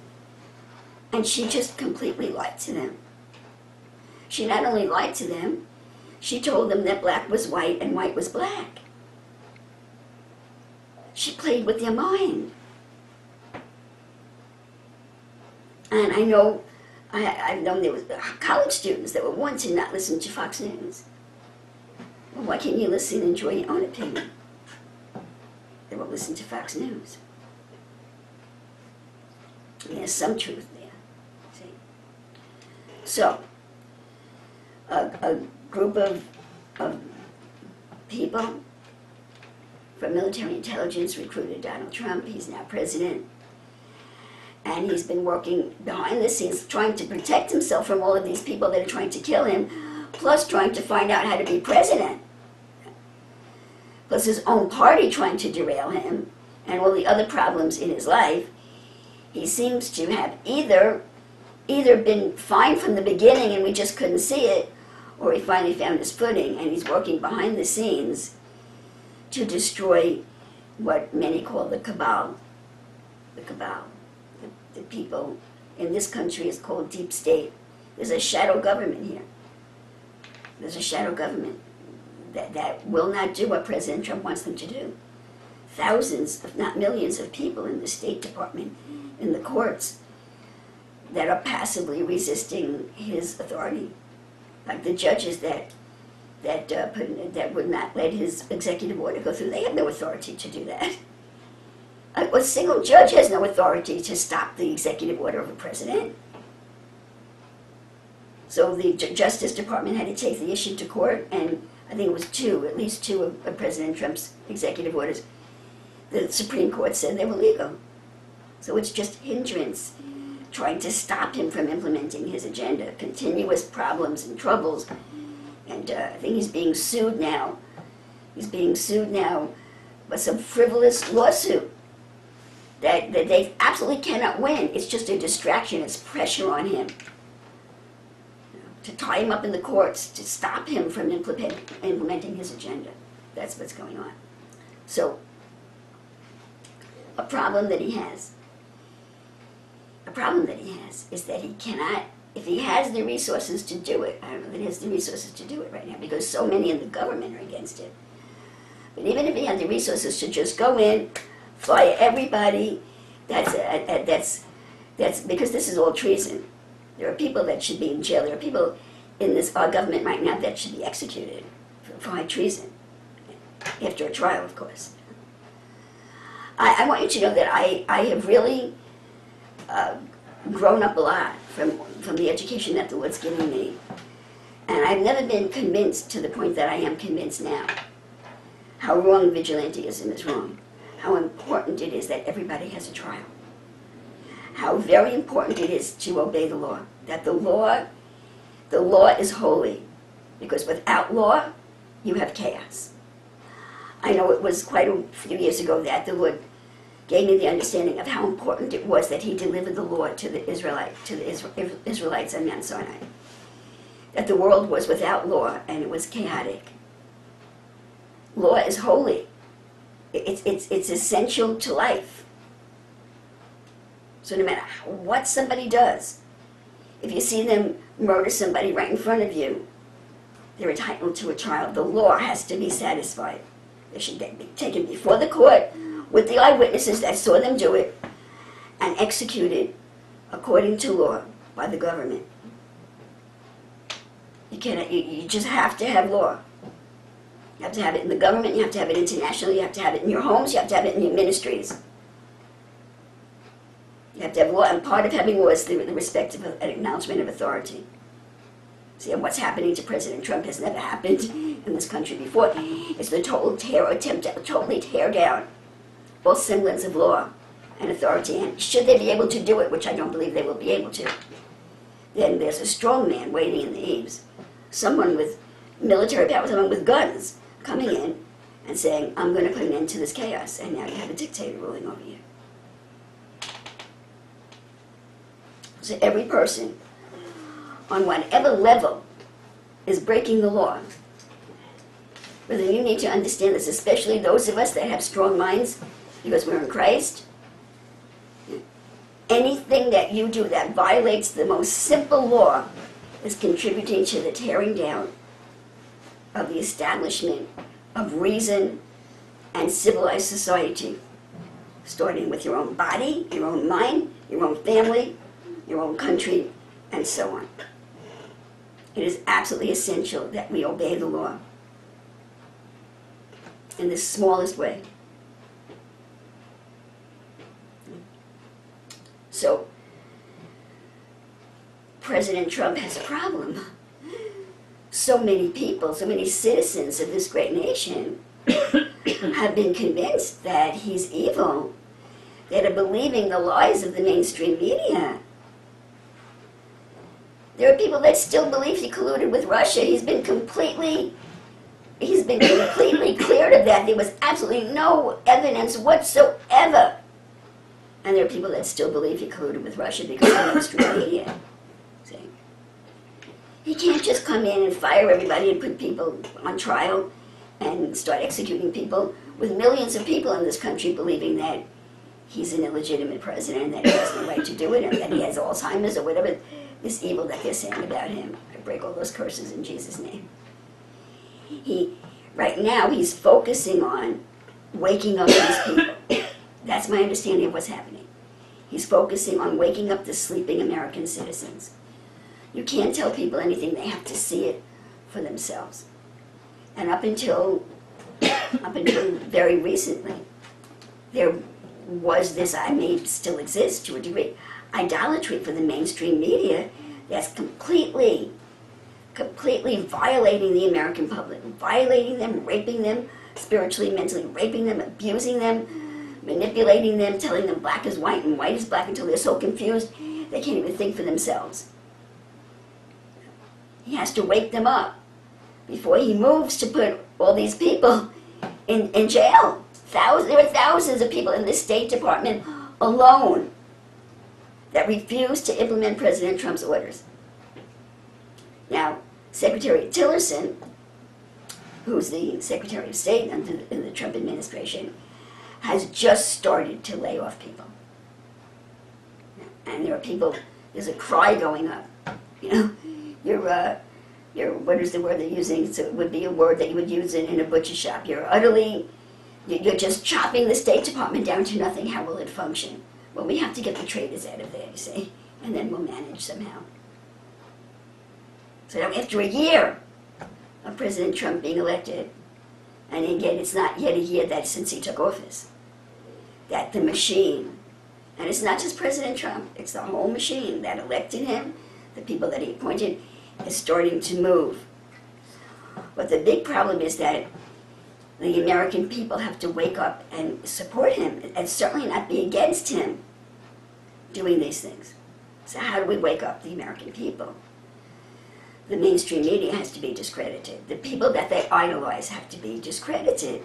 and she just completely lied to them. She not only lied to them, she told them that black was white and white was black. She played with their mind. And I know, I've known there was college students that were warned to not listen to Fox News. Well, why can't you listen and enjoy your own opinion? They won't listen to Fox News. There's some truth there. See? So, a group of people from military intelligence recruited Donald Trump. He's now president. And he's been working behind the scenes trying to protect himself from all of these people that are trying to kill him, plus trying to find out how to be president. Plus his own party trying to derail him, and all the other problems in his life. He seems to have either been fine from the beginning and we just couldn't see it, or he finally found his footing and he's working behind the scenes to destroy what many call the cabal. The cabal. The people in this country is called deep state. There's a shadow government here. There's a shadow government that will not do what President Trump wants them to do. Thousands, if not millions, of people in the State Department, in the courts, that are passively resisting his authority. Like the judges that would not let his executive order go through. They have no authority to do that. A single judge has no authority to stop the executive order of a president. So the Justice Department had to take the issue to court, and I think it was at least two of President Trump's executive orders. The Supreme Court said they were legal. So it's just hindrance, trying to stop him from implementing his agenda. Continuous problems and troubles. And I think he's being sued now. He's being sued now by some frivolous lawsuit that they absolutely cannot win. It's just a distraction. It's pressure on him to tie him up in the courts, to stop him from implementing his agenda. That's what's going on. So, a problem that he has is that he cannot, if he has the resources to do it, I don't know that he has the resources to do it right now because so many in the government are against it. But even if he had the resources to just go in, fire everybody, that's because this is all treason. There are people that should be in jail. There are people in our government right now that should be executed for high treason, after a trial, of course. I want you to know that I have really grown up a lot from the education that the Lord's given me. And I've never been convinced to the point that I am convinced now how wrong vigilantism is wrong. How important it is that everybody has a trial. How very important it is to obey the law. That the law is holy. Because without law, you have chaos. I know it was quite a few years ago that the Lord gave me the understanding of how important it was that he delivered the law to the Israelites on Mount Sinai. That the world was without law and it was chaotic. Law is holy. It's essential to life. So no matter what somebody does, if you see them murder somebody right in front of you, they're entitled to a trial. The law has to be satisfied. They should be taken before the court with the eyewitnesses that saw them do it and executed according to law by the government. You just have to have law. You have to have it in the government, you have to have it internationally, you have to have it in your homes, you have to have it in your ministries. You have to have law, and part of having law is the respect of an acknowledgement of authority. See, and what's happening to President Trump has never happened in this country before. It's the total attempt to totally tear down all semblance of law and authority. And should they be able to do it, which I don't believe they will be able to, then there's a strong man waiting in the eaves. Someone with military power, someone with guns, coming in and saying, I'm going to put an end to this chaos, and now you have a dictator ruling over you. So every person, on whatever level, is breaking the law. But then you need to understand this, especially those of us that have strong minds, because we're in Christ. Anything that you do that violates the most simple law is contributing to the tearing down of the establishment of reason and civilized society, starting with your own body, your own mind, your own family, your own country, and so on. It is absolutely essential that we obey the law in the smallest way. So, President Trump has a problem. So many people, so many citizens of this great nation have been convinced that he's evil, that are believing the lies of the mainstream media. There are people that still believe he colluded with Russia. He's been completely cleared of that. There was absolutely no evidence whatsoever. And there are people that still believe he colluded with Russia because of the mainstream media. See? He can't just come in and fire everybody and put people on trial and start executing people with millions of people in this country believing that he's an illegitimate president and that he has no right to do it and that he has Alzheimer's or whatever this evil that they're saying about him. I break all those curses in Jesus' name. Right now, he's focusing on waking up these people. That's my understanding of what's happening. He's focusing on waking up the sleeping American citizens. You can't tell people anything, they have to see it for themselves. And up until very recently, there was this, I may still exist to a degree, idolatry for the mainstream media that's completely violating the American public, violating them, raping them, spiritually, mentally raping them, abusing them, manipulating them, telling them black is white and white is black until they're so confused they can't even think for themselves. He has to wake them up before he moves to put all these people in jail. There are thousands of people in the State Department alone that refuse to implement President Trump's orders. Now, Secretary Tillerson, who's the Secretary of State in the Trump administration, has just started to lay off people. And there are people, there's a cry going up. You know, you're what is the word they're using? So it would be a word that you would use in a butcher shop. You're just chopping the State Department down to nothing. How will it function? Well, we have to get the traitors out of there, you see, and then we'll manage somehow. So now after a year of President Trump being elected, and again, it's not yet a year that since he took office, that the machine, and it's not just President Trump, it's the whole machine that elected him, the people that he appointed, is starting to move. But the big problem is that the American people have to wake up and support him, and certainly not be against him doing these things. So how do we wake up the American people? The mainstream media has to be discredited. The people that they idolize have to be discredited.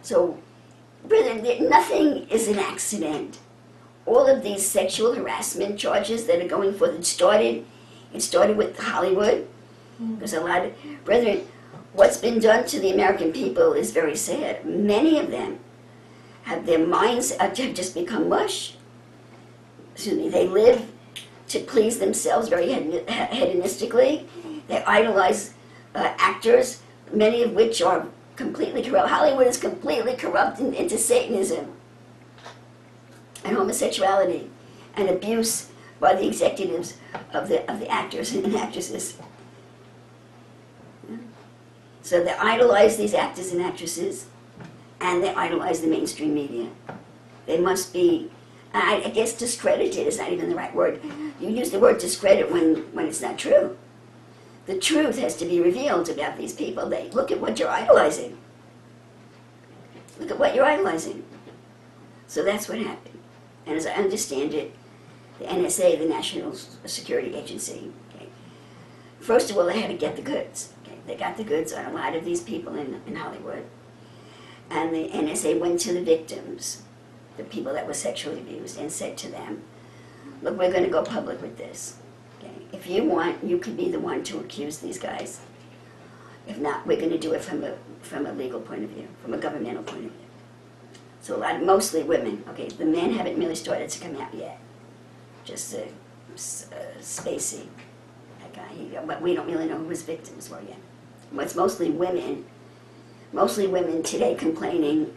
So, brethren, nothing is an accident. All of these sexual harassment charges that are going forth, it started with Hollywood. There's a lot of, brethren, what's been done to the American people is very sad. Many of them have their minds have just become mush. Excuse me, they live to please themselves very hedonistically. They idolize actors many of which are completely corrupt. Hollywood is completely corrupt into Satanism and homosexuality and abuse by the executives of the actors and actresses. So they idolize these actors and actresses, and they idolize the mainstream media. They must be, I guess discredited is not even the right word. You use the word discredit when it's not true. The truth has to be revealed about these people. Look at what you're idolizing. Look at what you're idolizing. So that's what happened. And as I understand it, the NSA, the National Security Agency, okay, first of all, they had to get the goods. Okay? They got the goods on a lot of these people in Hollywood. And the NSA went to the victims, the people that were sexually abused, and said to them, look, we're going to go public with this. Okay? If you want, you could be the one to accuse these guys. If not, we're going to do it from a legal point of view, from a governmental point of view. So mostly women. Okay, the men haven't really started to come out yet. Just Spacey, that guy. But we don't really know who his victims were yet. But it's mostly women today complaining,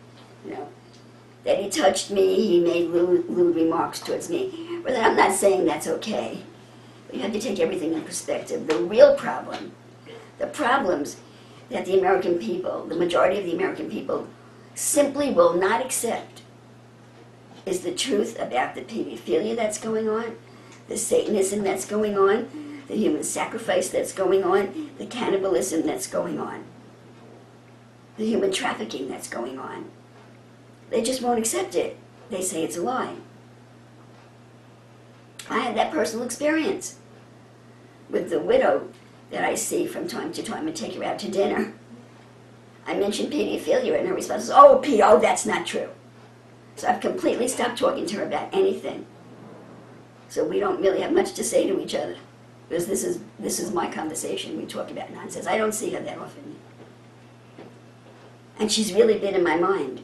that he touched me, he made lewd remarks towards me. But I'm not saying that's okay. But you have to take everything in perspective. The real problem, the problems that the American people, the majority of the American people, simply will not accept is the truth about the pedophilia that's going on, the Satanism that's going on, the human sacrifice that's going on, the cannibalism that's going on, the human trafficking that's going on. They just won't accept it. They say it's a lie. I had that personal experience with the widow that I see from time to time and take her out to dinner. I mentioned pedophilia and her response was, oh, that's not true. So I've completely stopped talking to her about anything. So we don't really have much to say to each other. Because this is my conversation. We talk about nonsense. I don't see her that often. And she's really been in my mind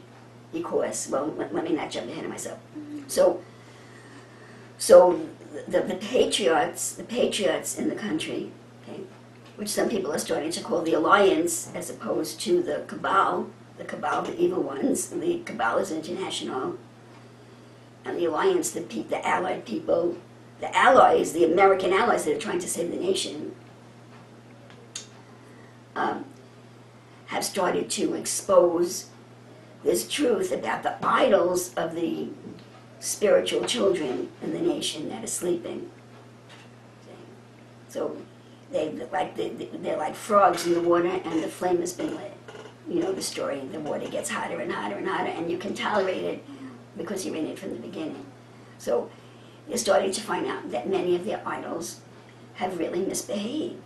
because, well, let me not jump ahead of myself. So the patriots in the country, okay, which some people are starting to call the Alliance as opposed to the Cabal, the evil ones. The Cabal is international, and the Alliance, the allied people, the allies, the American allies that are trying to save the nation, have started to expose this truth about the idols of the spiritual children in the nation that are sleeping. So they're like frogs in the water, and the flame has been lit. You know the story, the water gets hotter and hotter and hotter, and you can tolerate it because you're in it from the beginning. So they're starting to find out that many of their idols have really misbehaved.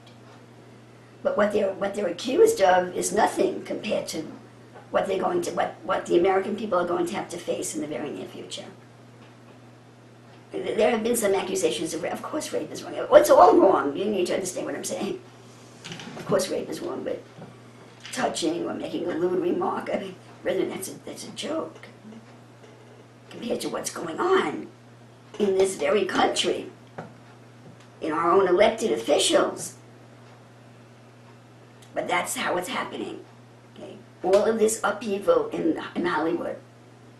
But what they're accused of is nothing compared to what the American people are going to have to face in the very near future. There have been some accusations of course rape is wrong. It's all wrong. You need to understand what I'm saying. Of course rape is wrong, but touching or making a lewd remark, I mean, brethren, that's a joke compared to what's going on in this very country, in our own elected officials. But that's how it's happening. Okay? All of this upheaval in Hollywood.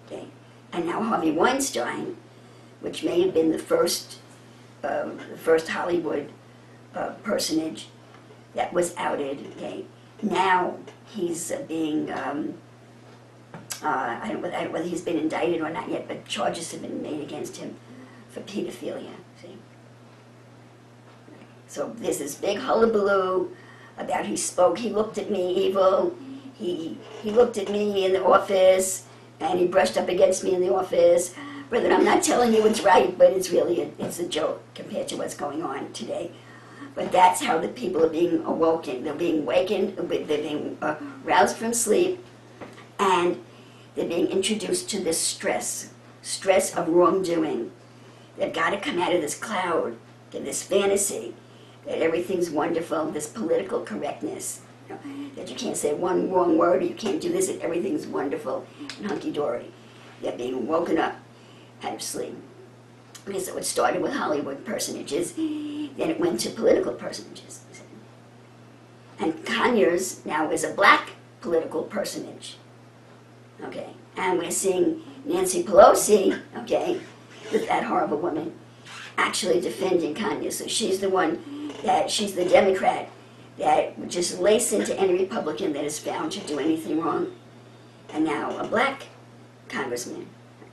Okay? And now Harvey Weinstein, which may have been the first Hollywood personage that was outed. Okay? Now he's being, I don't know whether he's been indicted or not yet, but charges have been made against him for pedophilia. See? So there's this big hullabaloo about he looked at me evil, he looked at me in the office, and he brushed up against me in the office. Brother, I'm not telling you it's right, but it's really it's a joke compared to what's going on today. But that's how the people are being awoken. They're being awakened, they're being roused from sleep, and they're being introduced to this stress of wrongdoing. They've got to come out of this cloud, this fantasy, that everything's wonderful, this political correctness, that you can't say one wrong word, or you can't do this, and everything's wonderful and hunky-dory. They're being woken up out of sleep. Okay, so it started with Hollywood personages, then it went to political personages. And Conyers now is a black political personage. Okay, and we're seeing Nancy Pelosi, okay, with that horrible woman, actually defending Conyers. So she's the one she's the Democrat that would just lace into any Republican that is found to do anything wrong. And now a black congressman,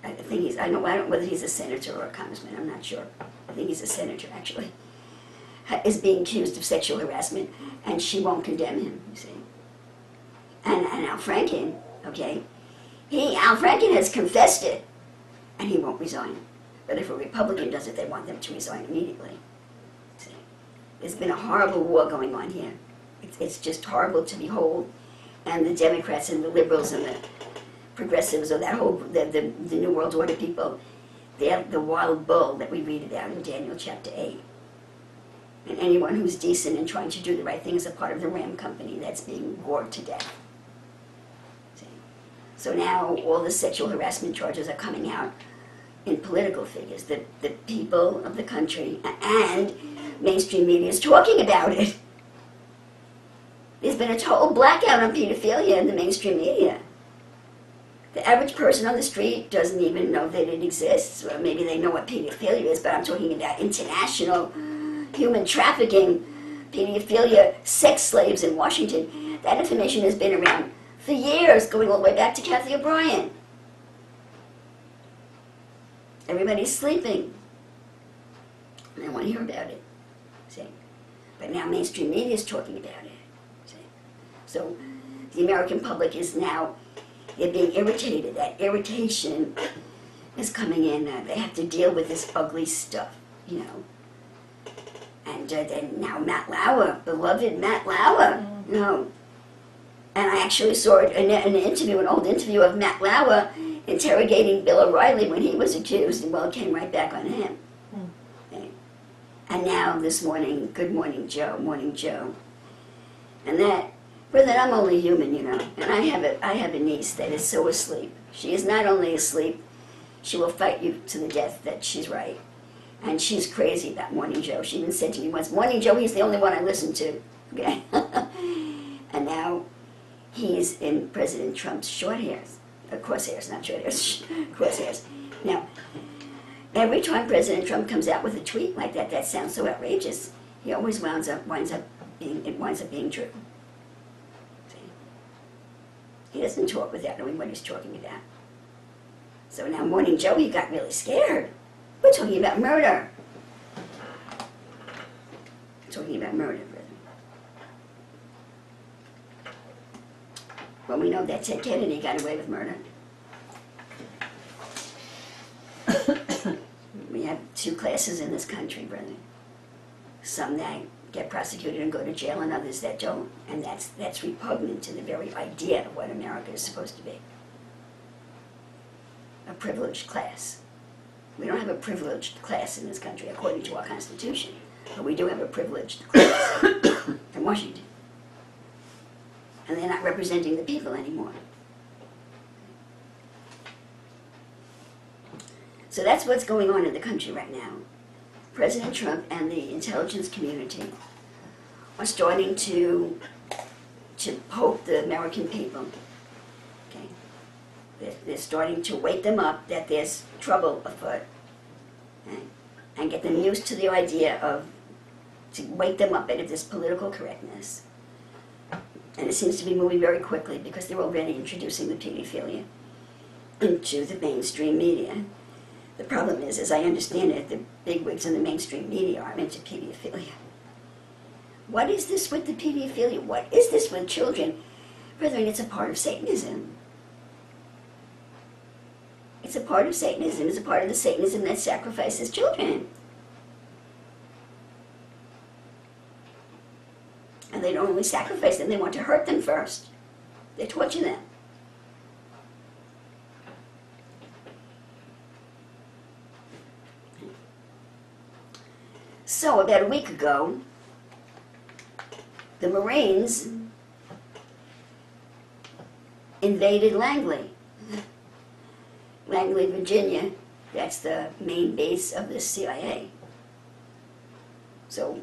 I don't know whether he's a senator or a congressman, I'm not sure. I think he's a senator, actually, is being accused of sexual harassment, and she won't condemn him, you see. And Al Franken, okay, Al Franken has confessed it, and he won't resign. But if a Republican does it, they want them to resign immediately. See? There's been a horrible war going on here. It's just horrible to behold. And the Democrats and the liberals and the progressives, or that whole, the New World Order people, they're the wild bull that we read about in Daniel chapter 8. And anyone who's decent and trying to do the right thing is a part of the Ram company that's being gored to death. See? So now all the sexual harassment charges are coming out in political figures. The people of the country and mainstream media is talking about it. There's been a total blackout on pedophilia in the mainstream media. The average person on the street doesn't even know that it exists, or maybe they know what pedophilia is, but I'm talking about international human trafficking, pedophilia, sex slaves in Washington. That information has been around for years, going all the way back to Kathy O'Brien. Everybody's sleeping. And they want to hear about it. See? But now mainstream media is talking about it. See? So the American public is now, they're being irritated. That irritation is coming in. They have to deal with this ugly stuff, you know. And then now Matt Lauer, beloved Matt Lauer, you know. And I actually saw an old interview of Matt Lauer interrogating Bill O'Reilly when he was accused, and well, it came right back on him. Okay. And now this morning, good morning, Joe, morning, Joe. And that, brother, I'm only human, you know, and I have a niece that is so asleep. She is not only asleep, she will fight you to the death that she's right. And she's crazy about Morning Joe. She even said to me once, Morning Joe, he's the only one I listen to. Okay? And now he's in President Trump's short hairs. Crosshairs, not short hairs, crosshairs. Now, every time President Trump comes out with a tweet like that, that sounds so outrageous, he always winds up being true. See? He doesn't talk without knowing what he's talking about. So now Morning Joe, he got really scared. We're talking about murder. We're talking about murder, brother. Well, we know that Ted Kennedy got away with murder. We have two classes in this country, brother. Some that get prosecuted and go to jail, and others that don't. And that's repugnant to the very idea of what America is supposed to be. A privileged class. We don't have a privileged class in this country, according to our Constitution. But we do have a privileged class in Washington. And they're not representing the people anymore. So that's what's going on in the country right now. President Trump and the intelligence community are starting to poke the American people. Okay? They're starting to wake them up that there's trouble afoot. Okay? And get them used to the idea to wake them up out of this political correctness. And it seems to be moving very quickly because they're already introducing the pedophilia into the mainstream media. The problem is, as I understand it, the bigwigs in the mainstream media are into pedophilia. What is this with the pedophilia? What is this with children? Brethren, it's a part of Satanism. It's a part of Satanism. It's a part of the Satanism that sacrifices children. And they don't only sacrifice them, they want to hurt them first. They torture them. So, about a week ago, the Marines invaded Langley. Langley, Virginia, that's the main base of the CIA. So,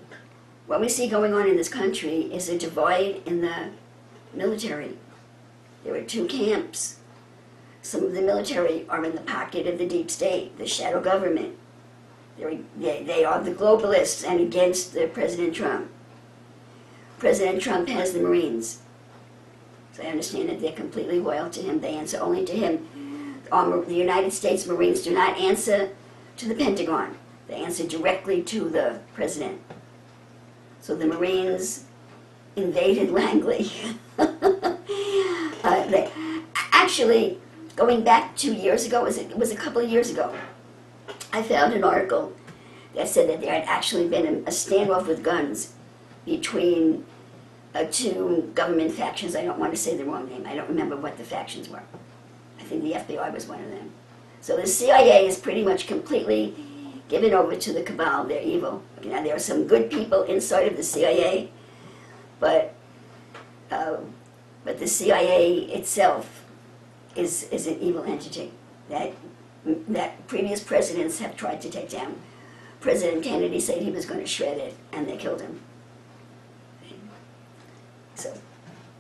what we see going on in this country is a divide in the military. There are two camps. Some of the military are in the pocket of the deep state, the shadow government. They are the globalists and against President Trump. President Trump has the Marines. So I understand that they're completely loyal to him. They answer only to him. The United States Marines do not answer to the Pentagon. They answer directly to the president. So the Marines invaded Langley. Actually, going back 2 years ago, it was a couple of years ago, I found an article that said that there had actually been a standoff with guns between two government factions. I don't want to say the wrong name. I don't remember what the factions were. I think the FBI was one of them. So the CIA is pretty much completely given over to the cabal. They're evil. Now, there are some good people inside of the CIA, but the CIA itself is an evil entity that previous presidents have tried to take down. President Kennedy said he was going to shred it, and they killed him. So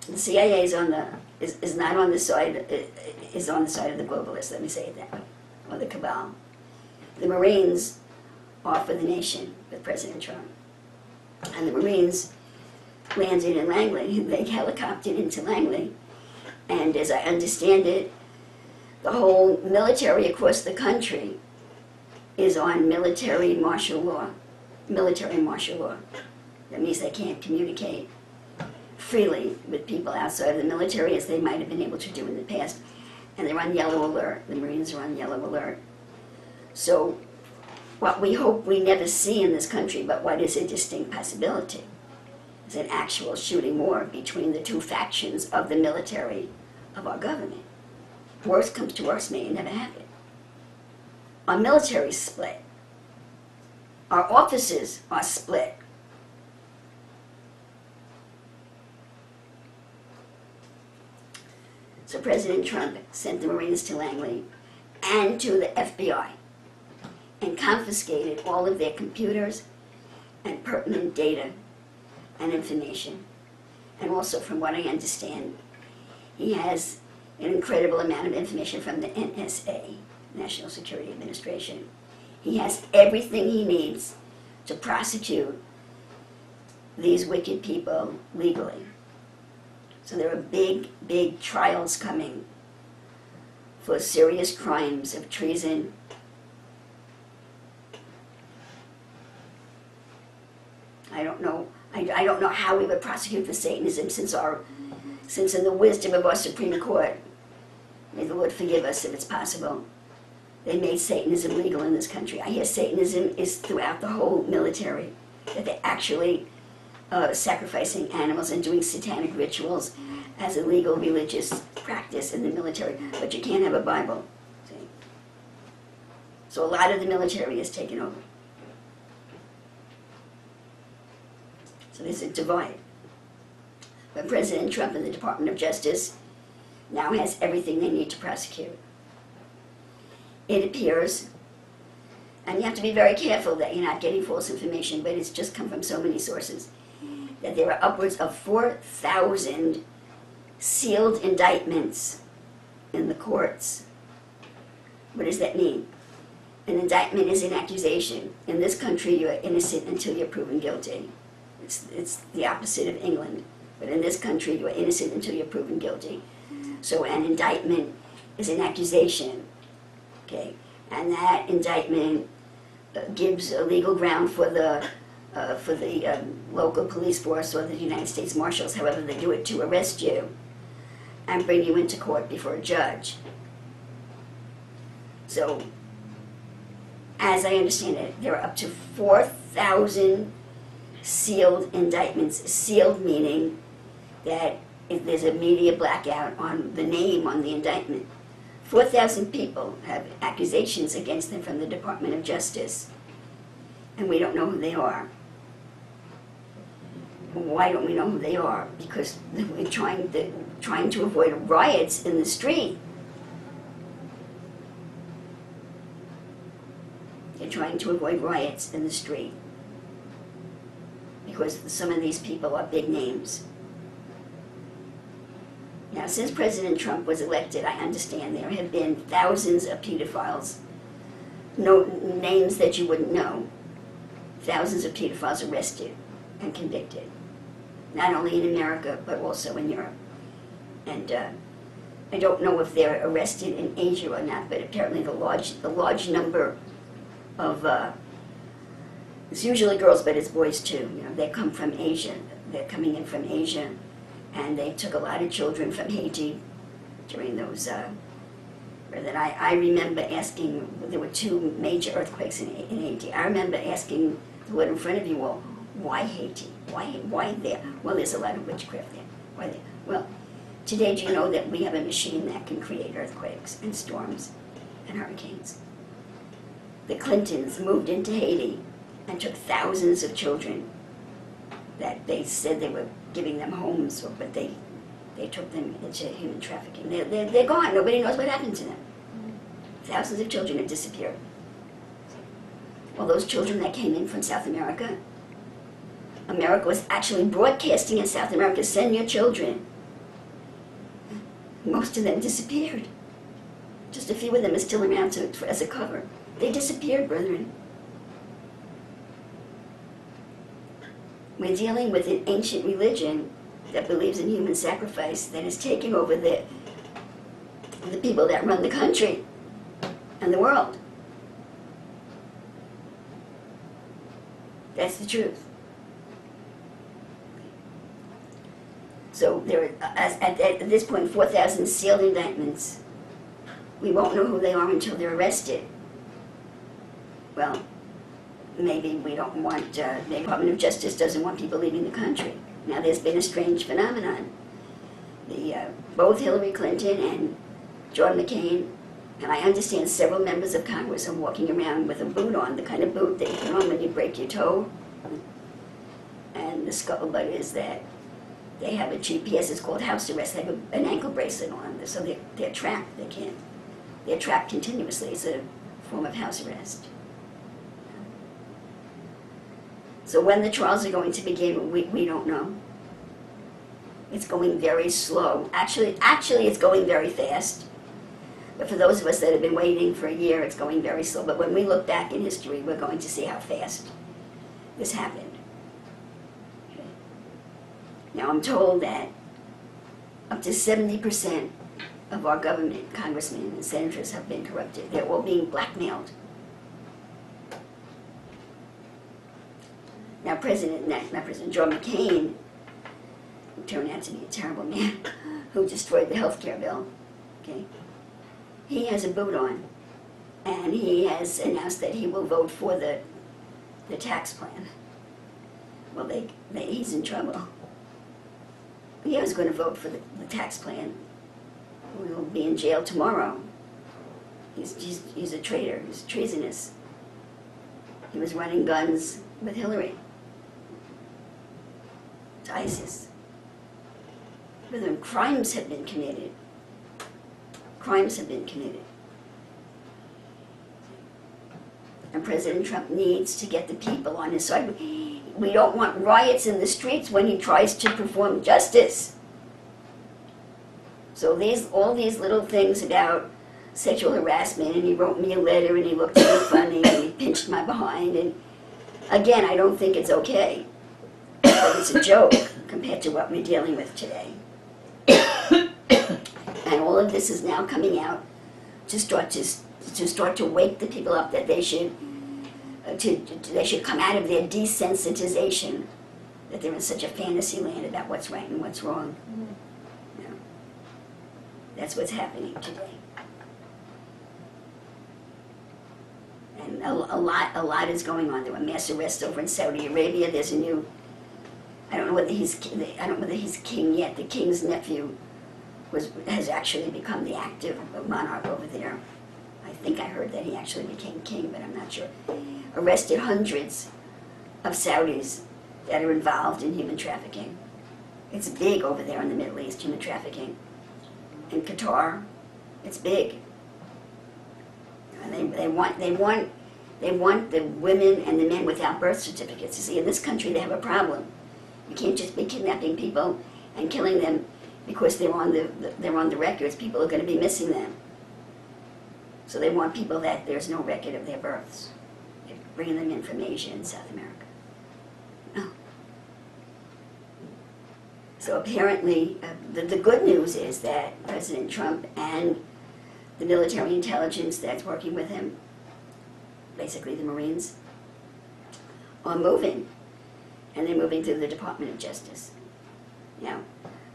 the CIA is not on the side, is on the side of the globalists, let me say it that way, or the cabal. The Marines are for the nation with President Trump. And the Marines landed in Langley. They helicoptered into Langley. And as I understand it, the whole military across the country is on military martial law. Military martial law. That means they can't communicate freely with people outside of the military as they might have been able to do in the past. And they're on yellow alert. The Marines are on yellow alert. So what we hope we never see in this country, but what is a distinct possibility, is an actual shooting war between the two factions of the military of our government. Worst comes to worst, may it never happen. Our military is split. Our officers are split. So President Trump sent the Marines to Langley and to the FBI and confiscated all of their computers and pertinent data and information. And also, from what I understand, he has an incredible amount of information from the NSA, National Security Administration. He has everything he needs to prosecute these wicked people legally. So there are big, big trials coming for serious crimes of treason. I don't know how we would prosecute for Satanism since in the wisdom of our Supreme Court, may the Lord forgive us if it's possible, they made Satanism legal in this country. I hear Satanism is throughout the whole military, that they're actually sacrificing animals and doing satanic rituals as a legal religious practice in the military, but you can't have a Bible. See? So a lot of the military is taken over. So there's a divide. But President Trump and the Department of Justice now has everything they need to prosecute. It appears, and you have to be very careful that you're not getting false information, but it's just come from so many sources, that there are upwards of 4,000 sealed indictments in the courts. What does that mean? An indictment is an accusation. In this country, you're innocent until you're proven guilty. It's the opposite of England. But in this country, you're innocent until you're proven guilty. So an indictment is an accusation, okay? And that indictment gives a legal ground for the local police force or the United States Marshals, however they do it, to arrest you and bring you into court before a judge. So, as I understand it, there are up to 4,000 sealed indictments. Sealed meaning that if there's a media blackout on the name on the indictment. 4,000 people have accusations against them from the Department of Justice, and we don't know who they are. Why don't we know who they are? Because we're trying to avoid riots in the street. They're trying to avoid riots in the street. because some of these people are big names. Now, since President Trump was elected, I understand there have been thousands of pedophiles, no names that you wouldn't know, thousands of pedophiles arrested and convicted, not only in America, but also in Europe. And I don't know if they're arrested in Asia or not, but apparently the large number of, it's usually girls, but it's boys too. You know, they come from Asia. They're coming in from Asia, and they took a lot of children from Haiti during those. That I remember asking. There were 2 major earthquakes in Haiti. I remember asking the Lord in front of you all, why Haiti? Why there? Well, there's a lot of witchcraft there. Why there? Well, today, do you know that we have a machine that can create earthquakes and storms and hurricanes? The Clintons moved into Haiti and took thousands of children that they said they were giving them homes, but they took them into human trafficking. They're gone. Nobody knows what happened to them. Thousands of children have disappeared. Well, those children that came in from South America, America was actually broadcasting in South America, send your children. Most of them disappeared. Just a few of them are still around as a cover. They disappeared, brethren. We're dealing with an ancient religion that believes in human sacrifice that is taking over the people that run the country and the world. That's the truth. So there are, at this point, 4,000 sealed indictments. We won't know who they are until they're arrested. Well, maybe we don't want, the Department of Justice doesn't want people leaving the country. Now, there's been a strange phenomenon. Both Hillary Clinton and John McCain, and I understand several members of Congress are walking around with a boot on, the kind of boot that you put on when you break your toe. And the scuttlebutt is that they have a GPS, it's called house arrest. They have an ankle bracelet on, so they're trapped. They're trapped continuously. It's a form of house arrest. So when the trials are going to begin, we don't know. It's going very slow. Actually, it's going very fast. But for those of us that have been waiting for a year, it's going very slow. But when we look back in history, we're going to see how fast this happened. Okay. Now, I'm told that up to 70% of our government, congressmen and senators, have been corrupted. They're all being blackmailed. Now, not President John McCain, who turned out to be a terrible man, who destroyed the health care bill, okay? He has a boot on, and he has announced that he will vote for the tax plan. Well, he's in trouble. He was going to vote for the tax plan. He'll be in jail tomorrow. He's a traitor. He's treasonous. He was running guns with Hillary to ISIS. But then crimes have been committed. Crimes have been committed. And President Trump needs to get the people on his side. We don't want riots in the streets when he tries to perform justice. So all these little things about sexual harassment, and he wrote me a letter, and he looked at me funny, and he pinched my behind, and again, I don't think it's okay. But it's a joke compared to what we're dealing with today. And all of this is now coming out to start to wake the people up that they should come out of their desensitization, that they're in such a fantasy land about what's right and what's wrong. You know, that's what's happening today. And a lot is going on. There were mass arrests over in Saudi Arabia. There's a new, I don't know whether he's king yet. The king's nephew has actually become the active monarch over there. I think I heard that he actually became king, but I'm not sure. Arrested hundreds of Saudis that are involved in human trafficking. It's big over there in the Middle East, human trafficking. In Qatar, it's big. And they want They want the women and the men without birth certificates. You see, in this country they have a problem. You can't just be kidnapping people and killing them because they're on the records. People are going to be missing them. So they want people that there's no record of their births. They're bringing them in from Asia and South America. Oh. So apparently, the good news is that President Trump and the military intelligence that's working with him, basically the Marines, are moving. And they're moving through the Department of Justice. Now,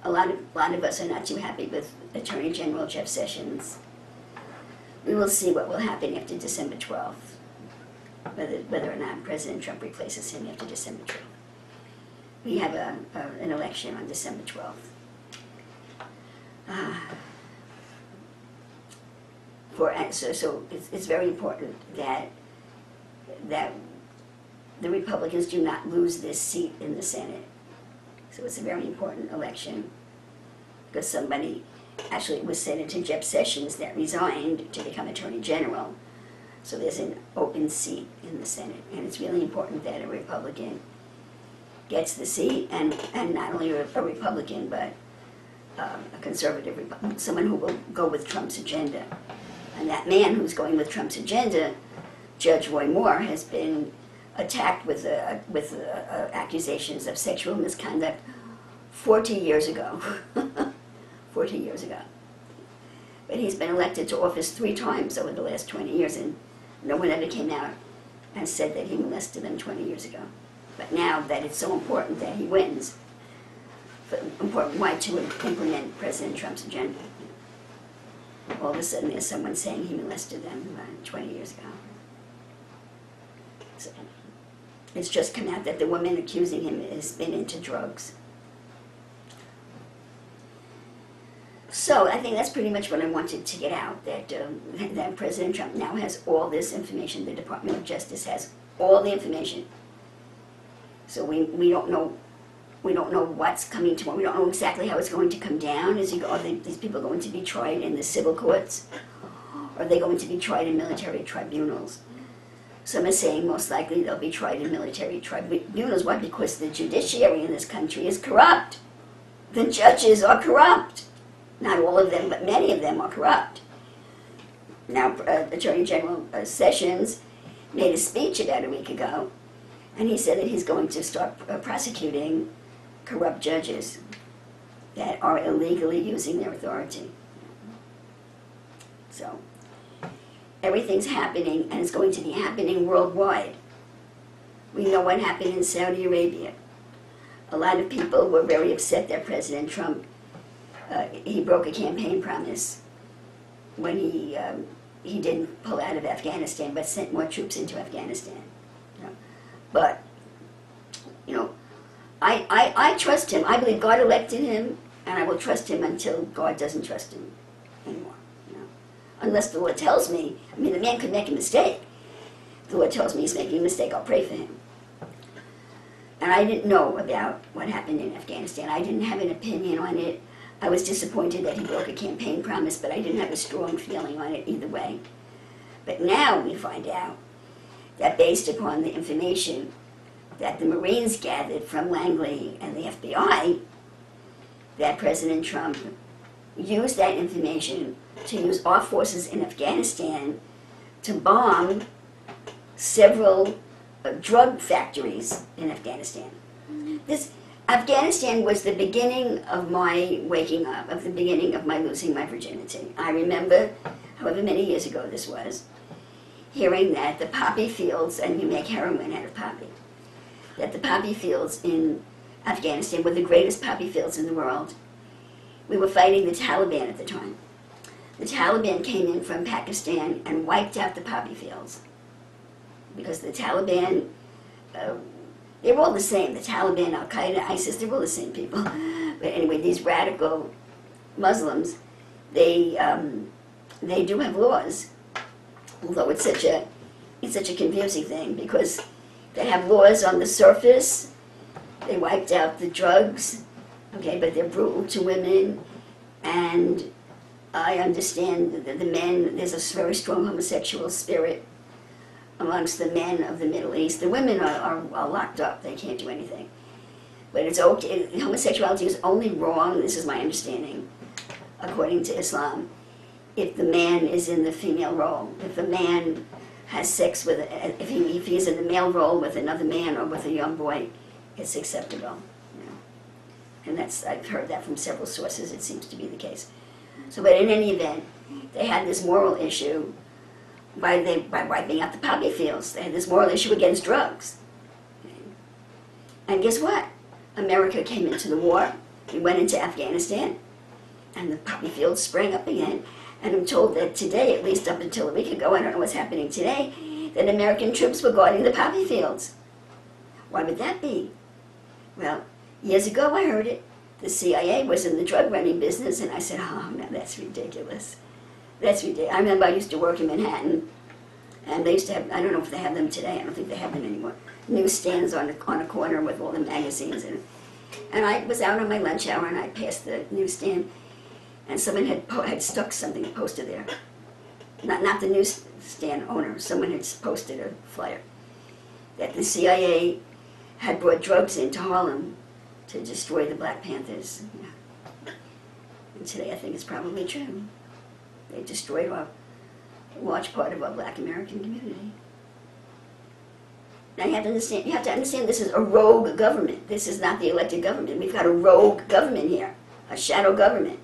a lot of us are not too happy with Attorney General Jeff Sessions. We will see what will happen after December 12th, whether or not President Trump replaces him after December 12th. We have an election on December 12th. So it's very important that the Republicans do not lose this seat in the Senate. So it's a very important election because somebody, actually it was Senator Jeff Sessions that resigned to become Attorney General. So there's an open seat in the Senate, and it's really important that a Republican gets the seat, and not only a Republican, but a conservative Republican, someone who will go with Trump's agenda. And that man who's going with Trump's agenda, Judge Roy Moore, has been attacked with accusations of sexual misconduct 40 years ago. 40 years ago. But he's been elected to office 3 times over the last 20 years, and no one ever came out and said that he molested them 20 years ago. But now that it's so important that he wins, important why to implement President Trump's agenda. All of a sudden there's someone saying he molested them 20 years ago. So, it's just come out that the woman accusing him has been into drugs. So I think that's pretty much what I wanted to get out, that President Trump now has all this information. The Department of Justice has all the information. So we don't know what's coming tomorrow. We don't know exactly how it's going to come down. Are these people going to be tried in the civil courts? Or are they going to be tried in military tribunals? Some are saying most likely they'll be tried in military tribunals. Why? Because the judiciary in this country is corrupt. The judges are corrupt. Not all of them, but many of them are corrupt. Now, Attorney General Sessions made a speech about a week ago, and he said that he's going to start prosecuting corrupt judges that are illegally using their authority. So, everything's happening, and it's going to be happening worldwide. We know what happened in Saudi Arabia. A lot of people were very upset that President Trump he broke a campaign promise when he didn't pull out of Afghanistan, but sent more troops into Afghanistan. But, I trust him. I believe God elected him, and I will trust him until God doesn't trust him anymore. Unless the Lord tells me, the man could make a mistake. If the Lord tells me he's making a mistake, I'll pray for him. And I didn't know about what happened in Afghanistan. I didn't have an opinion on it. I was disappointed that he broke a campaign promise, but I didn't have a strong feeling on it either way. But now we find out that based upon the information that the Marines gathered from Langley and the FBI, that President Trump used that information to use our forces in Afghanistan to bomb several drug factories in Afghanistan. Afghanistan was the beginning of my waking up, of the beginning of my losing my virginity. I remember, however many years ago this was, hearing that the poppy fields, and you make heroin out of poppy, that the poppy fields in Afghanistan were the greatest poppy fields in the world. We were fighting the Taliban at the time. The Taliban came in from Pakistan and wiped out the poppy fields. Because the Taliban, they were all the same. The Taliban, Al-Qaeda, ISIS, they were all the same people. But anyway, these radical Muslims, they do have laws. Although it's such a confusing thing, because they have laws on the surface. They wiped out the drugs, okay, but they're brutal to women. And I understand that the men, there's a very strong homosexual spirit amongst the men of the Middle East. The women are locked up. They can't do anything. But it's okay. Homosexuality is only wrong, this is my understanding, according to Islam, if the man is in the female role. If the man has sex with, if he's in the male role with another man or with a young boy, it's acceptable. You know? And that's, I've heard that from several sources, it seems to be the case. So, but in any event, they had this moral issue by wiping out the poppy fields. They had this moral issue against drugs. And guess what? America came into the war. We went into Afghanistan. And the poppy fields sprang up again. And I'm told that today, at least up until a week ago, I don't know what's happening today, that American troops were guarding the poppy fields. Why would that be? Well, years ago I heard it. The CIA was in the drug running business, and I said, oh, no, that's ridiculous. That's ridiculous. I remember I used to work in Manhattan, and they used to have, I don't know if they have them today, I don't think they have them anymore, newsstands on a corner with all the magazines in it. And I was out on my lunch hour, and I passed the newsstand, and someone had stuck something posted there. Not the newsstand owner, someone had posted a flyer that the CIA had brought drugs into Harlem to destroy the Black Panthers. Yeah. And today I think it's probably true. They destroyed a large part of our Black American community. Now you have to understand this is a rogue government. This is not the elected government. We've got a rogue government here, a shadow government.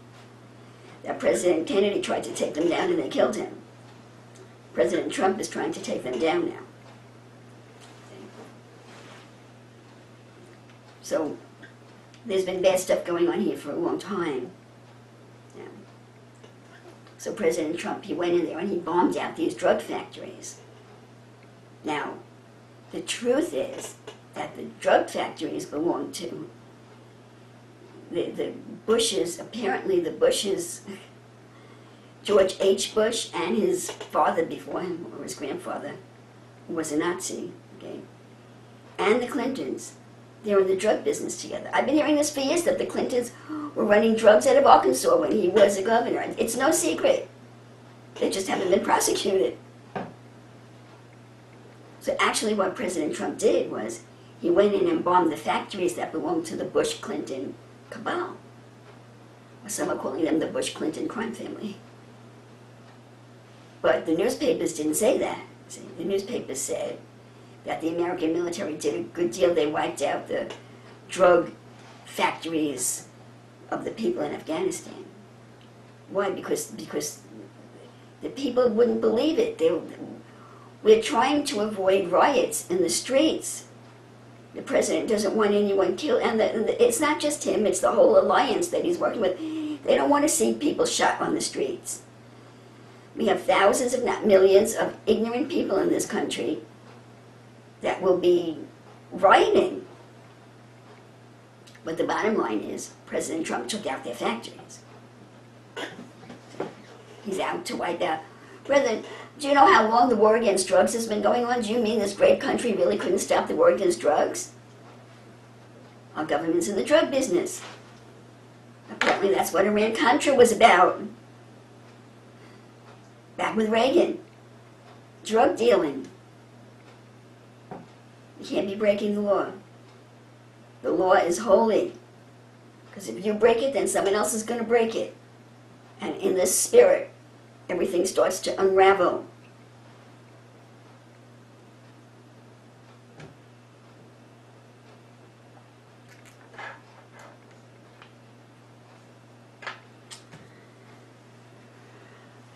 That President Kennedy tried to take them down and they killed him. President Trump is trying to take them down now. So there's been bad stuff going on here for a long time. Yeah. So President Trump, he went in there and he bombed out these drug factories. Now, the truth is that the drug factories belong to the Bushes, apparently the Bushes, George H. Bush and his father before him, or his grandfather, was a Nazi, okay? And the Clintons, they're in the drug business together. I've been hearing this for years, that the Clintons were running drugs out of Arkansas when he was a governor. It's no secret. They just haven't been prosecuted. So actually what President Trump did was, he went in and bombed the factories that belonged to the Bush-Clinton cabal. Or some are calling them the Bush-Clinton crime family. But the newspapers didn't say that. See, the newspapers said that the American military did a good deal. They wiped out the drug factories of the people in Afghanistan. Why? Because the people wouldn't believe it. We're trying to avoid riots in the streets. The president doesn't want anyone killed, and it's not just him, it's the whole alliance that he's working with. They don't want to see people shot on the streets. We have thousands, if not millions, of ignorant people in this country that will be rioting. But the bottom line is, President Trump took out their factories. He's out to wipe out. President, do you know how long the war against drugs has been going on? Do you mean this great country really couldn't stop the war against drugs? Our government's in the drug business. Apparently that's what Iran-Contra was about. Back with Reagan. Drug dealing. You can't be breaking the law. The law is holy. Because if you break it, then someone else is going to break it. And in this spirit, everything starts to unravel.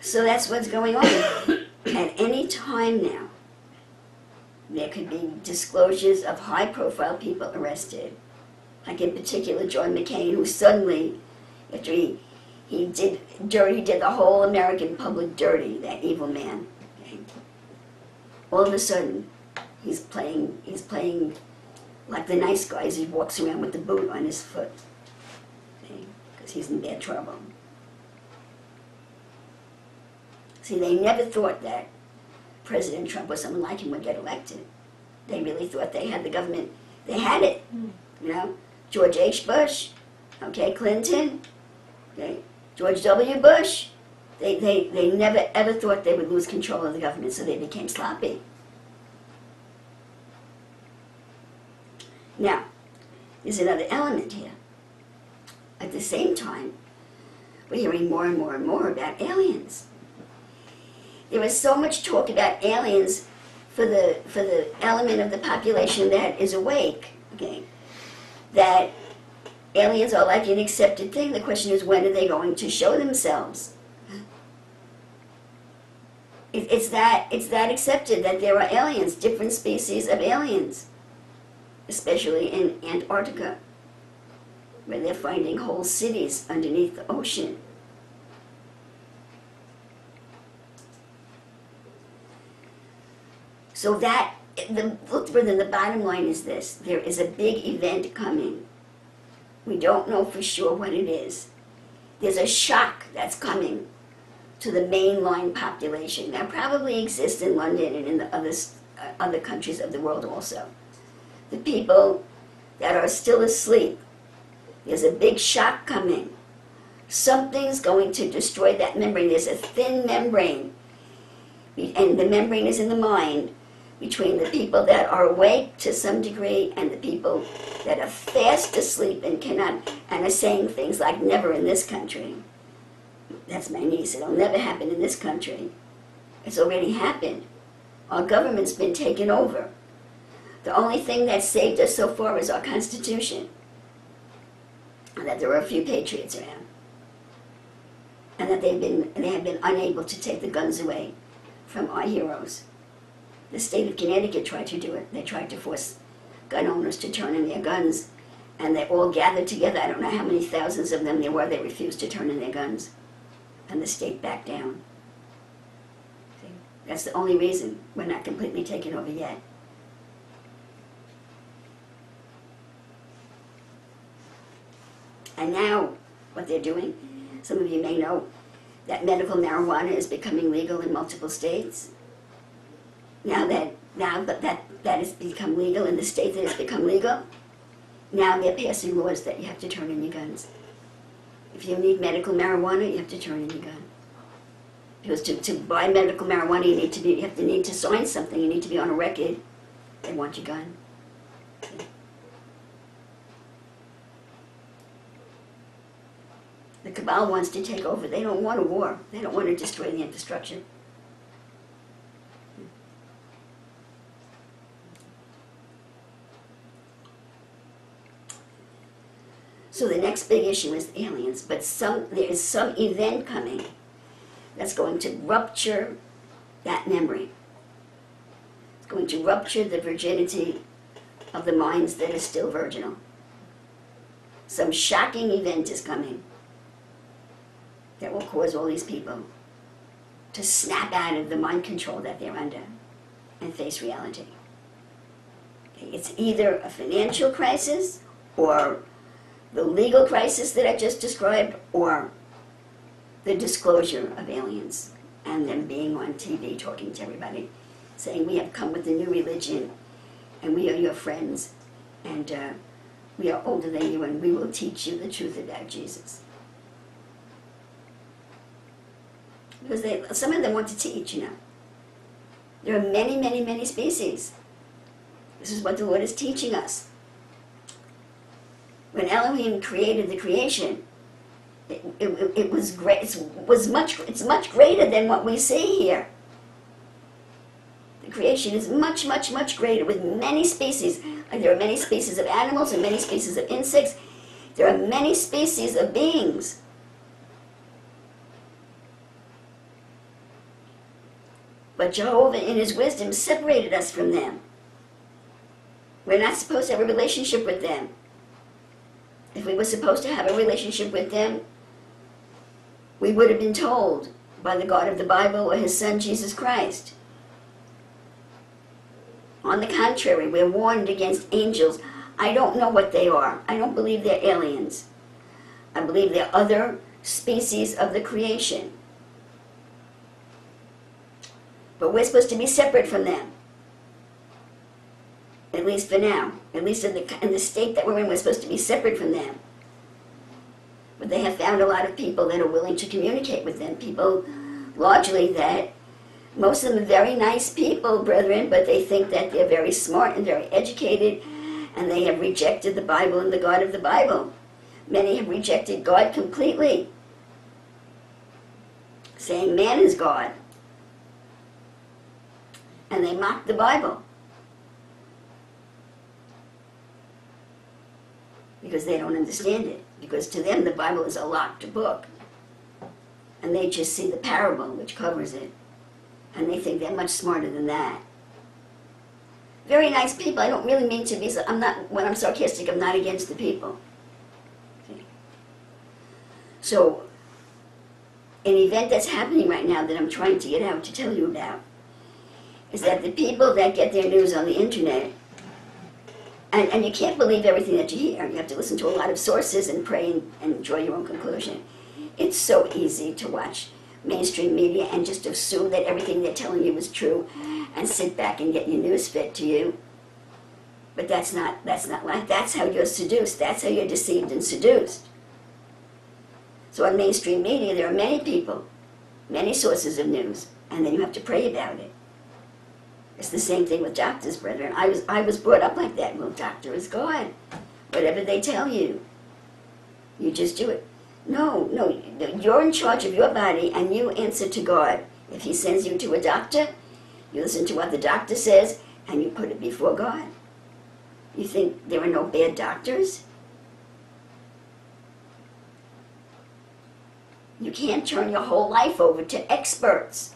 So that's what's going on. At any time now, there could be disclosures of high-profile people arrested. Like in particular, John McCain, who suddenly, after he did the whole American public dirty, that evil man. Okay? All of a sudden, he's playing like the nice guy as he walks around with the boot on his foot. Because he's in bad trouble. See, they never thought that President Trump or someone like him would get elected. They really thought they had the government. They had it, you know. George H. Bush, okay, Clinton, okay, George W. Bush. They never ever thought they would lose control of the government, so they became sloppy. Now, there's another element here. At the same time, we're hearing more and more and more about aliens. There is so much talk about aliens for the element of the population that is awake, okay, that aliens are like an accepted thing. The question is, when are they going to show themselves? It's that accepted that there are aliens, different species of aliens, especially in Antarctica, where they're finding whole cities underneath the ocean. So the bottom line is this: there is a big event coming. We don't know for sure what it is. There's a shock that's coming to the mainline population that probably exists in London and in the other countries of the world also. The people that are still asleep, there's a big shock coming. Something's going to destroy that membrane. There's a thin membrane, and the membrane is in the mind, between the people that are awake to some degree and the people that are fast asleep and cannot, and are saying things like, never in this country. That's my niece. It'll never happen in this country. It's already happened. Our government's been taken over. The only thing that saved us so far is our Constitution, and that there are a few patriots around, and that they have been unable to take the guns away from our heroes. The state of Connecticut tried to do it. They tried to force gun owners to turn in their guns, and they all gathered together. I don't know how many thousands of them there were. They refused to turn in their guns, and the state backed down. See? That's the only reason we're not completely taken over yet. And now, what they're doing, some of you may know that medical marijuana is becoming legal in multiple states. Now that has become legal in the state that has become legal, now they're passing laws that you have to turn in your guns. If you need medical marijuana, you have to turn in your gun. Because to buy medical marijuana, you have to sign something. You need to be on a record. They want your gun. The cabal wants to take over. They don't want a war. They don't want to destroy the infrastructure. So the next big issue is aliens, but there is some event coming that's going to rupture that memory. It's going to rupture the virginity of the minds that are still virginal. Some shocking event is coming that will cause all these people to snap out of the mind control that they're under and face reality. Okay, it's either a financial crisis or the legal crisis that I just described, or the disclosure of aliens and them being on TV talking to everybody, saying, we have come with a new religion and we are your friends and we are older than you and we will teach you the truth about Jesus. Because some of them want to teach, you know. There are many, many, many species. This is what the Lord is teaching us. When Elohim created the creation, it was great. It's much greater than what we see here. The creation is much, much, much greater, with many species. Like there are many species of animals and many species of insects. There are many species of beings. But Jehovah, in his wisdom, separated us from them. We're not supposed to have a relationship with them. If we were supposed to have a relationship with them, we would have been told by the God of the Bible or his Son, Jesus Christ. On the contrary, we're warned against angels. I don't know what they are. I don't believe they're aliens. I believe they're other species of the creation. But we're supposed to be separate from them. At least for now. At least in the state that we're in, we're supposed to be separate from them. But they have found a lot of people that are willing to communicate with them. People, largely, that most of them are very nice people, brethren, but they think that they're very smart and very educated, and they have rejected the Bible and the God of the Bible. Many have rejected God completely, saying man is God. And they mock the Bible because they don't understand it. Because to them the Bible is a locked book. And they just see the parable which covers it. And they think they're much smarter than that. Very nice people. I don't really mean to be, when I'm sarcastic, I'm not against the people. Okay. So, an event that's happening right now that I'm trying to get out to tell you about is that the people that get their news on the internet, and you can't believe everything that you hear. You have to listen to a lot of sources and pray and draw your own conclusion. It's so easy to watch mainstream media and just assume that everything they're telling you is true and sit back and get your news fed to you. But that's not life. That's how you're seduced. That's how you're deceived and seduced. So on mainstream media, there are many people, many sources of news, and then you have to pray about it. It's the same thing with doctors, brethren. I was brought up like that. Well, doctor is God. Whatever they tell you, you just do it. No, you're in charge of your body, and you answer to God. If he sends you to a doctor, you listen to what the doctor says, and you put it before God. You think there are no bad doctors? You can't turn your whole life over to experts.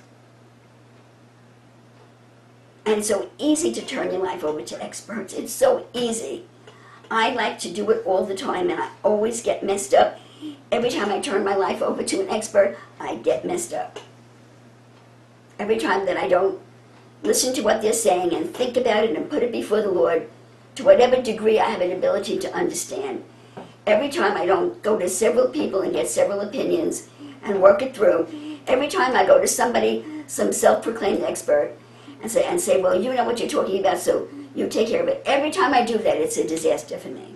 And it's so easy to turn your life over to experts. It's so easy. I like to do it all the time, and I always get messed up. Every time I turn my life over to an expert, I get messed up. Every time that I don't listen to what they're saying and think about it and put it before the Lord, to whatever degree I have an ability to understand. Every time I don't go to several people and get several opinions and work it through. Every time I go to somebody, some self-proclaimed expert, and say, well, you know what you're talking about, so you take care of it. Every time I do that, it's a disaster for me.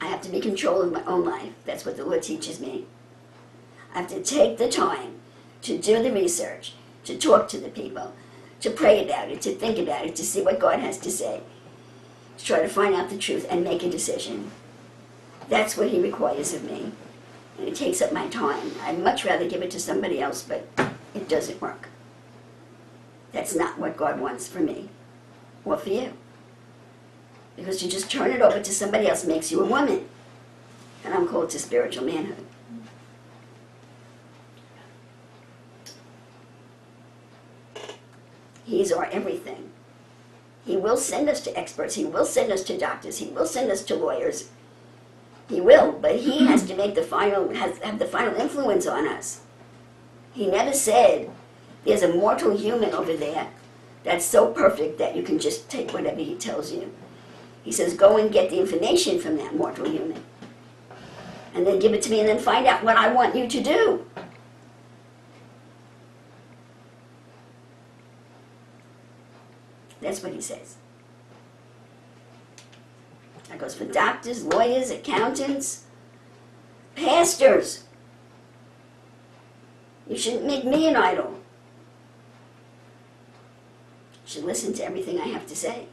I have to be in control of my own life. That's what the Lord teaches me. I have to take the time to do the research, to talk to the people, to pray about it, to think about it, to see what God has to say, to try to find out the truth and make a decision. That's what he requires of me. And it takes up my time. I'd much rather give it to somebody else, but it doesn't work. That's not what God wants for me or for you. Because to just turn it over to somebody else makes you a woman. And I'm called to spiritual manhood. He's our everything. He will send us to experts. He will send us to doctors. He will send us to lawyers. He will, but he has to make have the final influence on us. He never said, there's a mortal human over there that's so perfect that you can just take whatever he tells you. He says, go and get the information from that mortal human. And then give it to me and then find out what I want you to do. That's what he says. That goes for doctors, lawyers, accountants, pastors. You shouldn't make me an idol. You should listen to everything I have to say.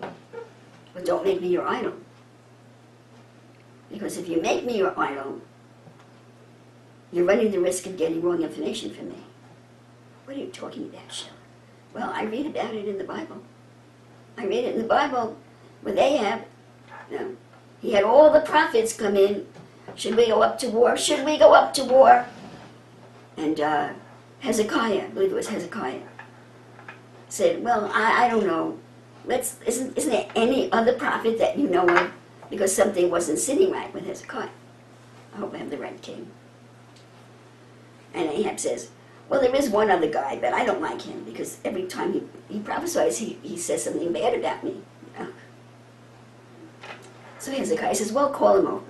But don't make me your idol. Because if you make me your idol, you're running the risk of getting wrong information from me. What are you talking about, Sheila? Well, I read about it in the Bible. I read it in the Bible with Ahab. He had all the prophets come in. Should we go up to war? Should we go up to war? And Hezekiah, I believe it was Hezekiah, said, well, I don't know. Isn't there any other prophet that you know of? Because something wasn't sitting right with Hezekiah. I hope I have the right king. And Ahab says, well, there is one other guy, but I don't like him because every time he prophesies, he says something bad about me. So Hezekiah says, well, call him over.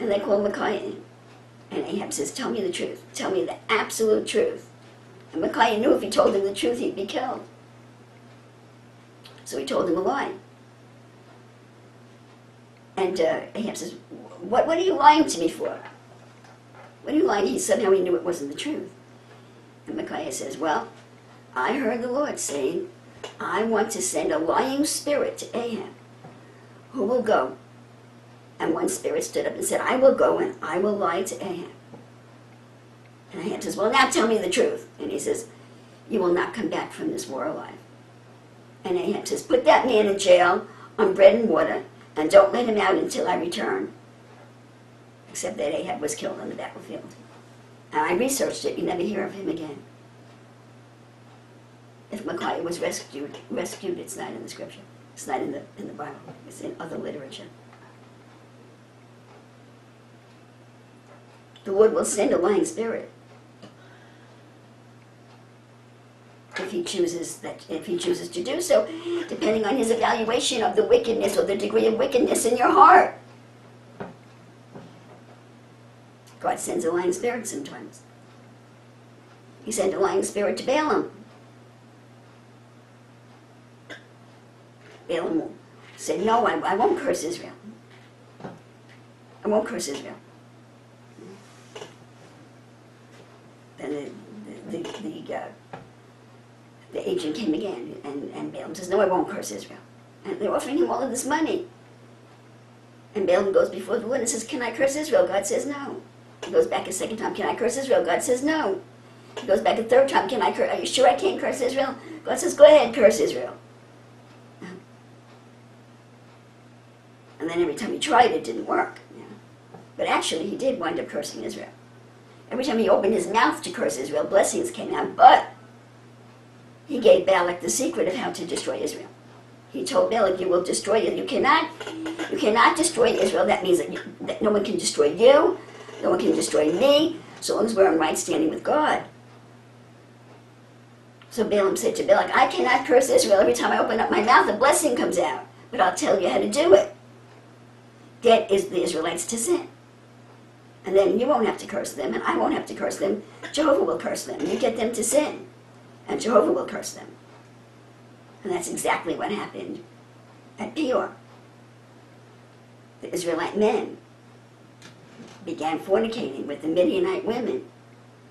And they call Micaiah in. And Ahab says, tell me the truth. Tell me the absolute truth. And Micaiah knew if he told him the truth, he'd be killed. So he told him a lie. And Ahab says, what are you lying to me for? What are you lying? Somehow he knew it wasn't the truth. And Micaiah says, well, I heard the Lord saying, I want to send a lying spirit to Ahab, who will go. And one spirit stood up and said, I will go and I will lie to Ahab. And Ahab says, well, now tell me the truth. And he says, you will not come back from this war alive. And Ahab says, put that man in jail on bread and water, and don't let him out until I return. Except that Ahab was killed on the battlefield. And I researched it. You never hear of him again. If Micaiah was rescued, it's not in the scripture. It's not in the Bible. It's in other literature. The Lord will send a lying spirit if he chooses to do so, depending on his evaluation of the wickedness or the degree of wickedness in your heart. God sends a lying spirit sometimes. He sent a lying spirit to Balaam. Balaam said, no, I won't curse Israel. I won't curse Israel. Then the agent came again, and Balaam says, no, I won't curse Israel. And they're offering him all of this money. And Balaam goes before the Lord and says, can I curse Israel? God says no. He goes back a second time, can I curse Israel? God says no. He goes back a third time, are you sure I can't curse Israel? God says, go ahead, curse Israel. And then every time he tried, it didn't work. Yeah. But actually, he did wind up cursing Israel. Every time he opened his mouth to curse Israel, blessings came out. But he gave Balak the secret of how to destroy Israel. He told Balak, you will destroy it. You cannot destroy Israel. That means that no one can destroy you. No one can destroy me, so long as we're in right standing with God. So Balaam said to Balak, I cannot curse Israel. Every time I open up my mouth, a blessing comes out. But I'll tell you how to do it. Get the Israelites to sin. And then you won't have to curse them, and I won't have to curse them. Jehovah will curse them. You get them to sin, and Jehovah will curse them. And that's exactly what happened at Peor. The Israelite men began fornicating with the Midianite women,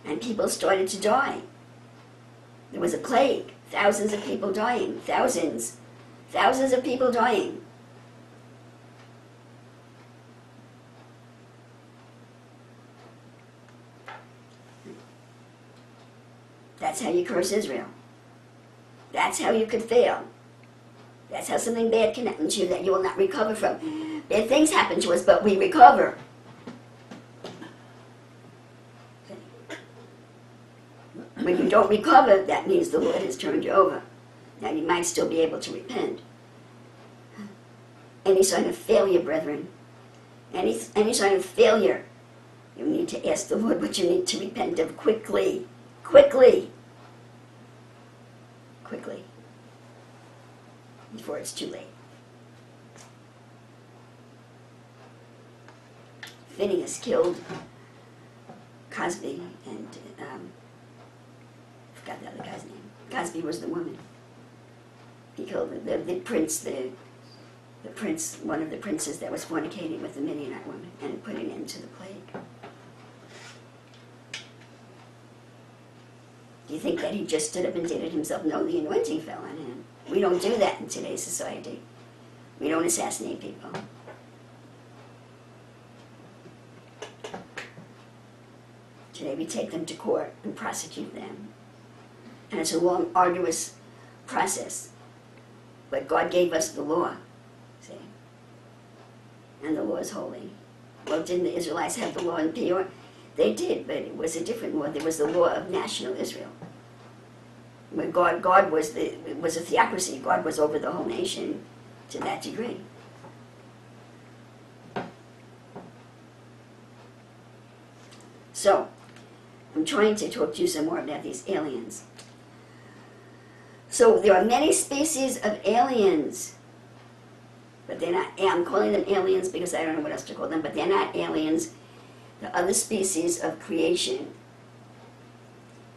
and people started to die. There was a plague, thousands of people dying, thousands of people dying. That's how you curse Israel. That's how you could fail. That's how something bad can happen to you that you will not recover from. Bad things happen to us, but we recover. When you don't recover, that means the Lord has turned you over. Now you might still be able to repent. Any sign of failure, brethren, any sign of failure, you need to ask the Lord what you need to repent of quickly. Quickly. Before it's too late. Phineas killed Cosby and I forgot the other guy's name. Cosby was the woman. He killed the prince, one of the princes that was fornicating with the Midianite woman, and put an end to the plague. Do you think that he just stood up and did it himself? No, the anointing fell on him. We don't do that in today's society. We don't assassinate people. Today we take them to court and prosecute them. And it's a long, arduous process. But God gave us the law, see? And the law is holy. Well, didn't the Israelites have the law in Peor? They did, but it was a different law. There was the law of national Israel. When God was it was a theocracy. God was over the whole nation to that degree. So, I'm trying to talk to you some more about these aliens. So, there are many species of aliens, but they're not, I'm calling them aliens because I don't know what else to call them, but they're not aliens. The other species of creation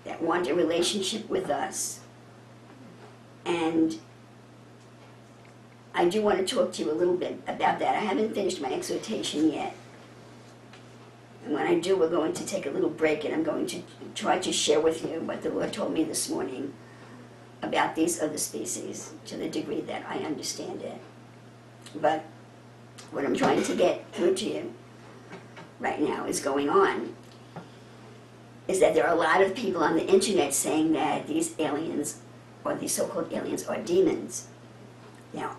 that want a relationship with us. And I do want to talk to you a little bit about that. I haven't finished my exhortation yet. when I do, we're going to take a little break, and I'm going to try to share with you what the Lord told me this morning about these other species to the degree that I understand it. But what I'm trying to get through to you right now is going on is that there are a lot of people on the internet saying that these aliens, or these so-called aliens, are demons. Now,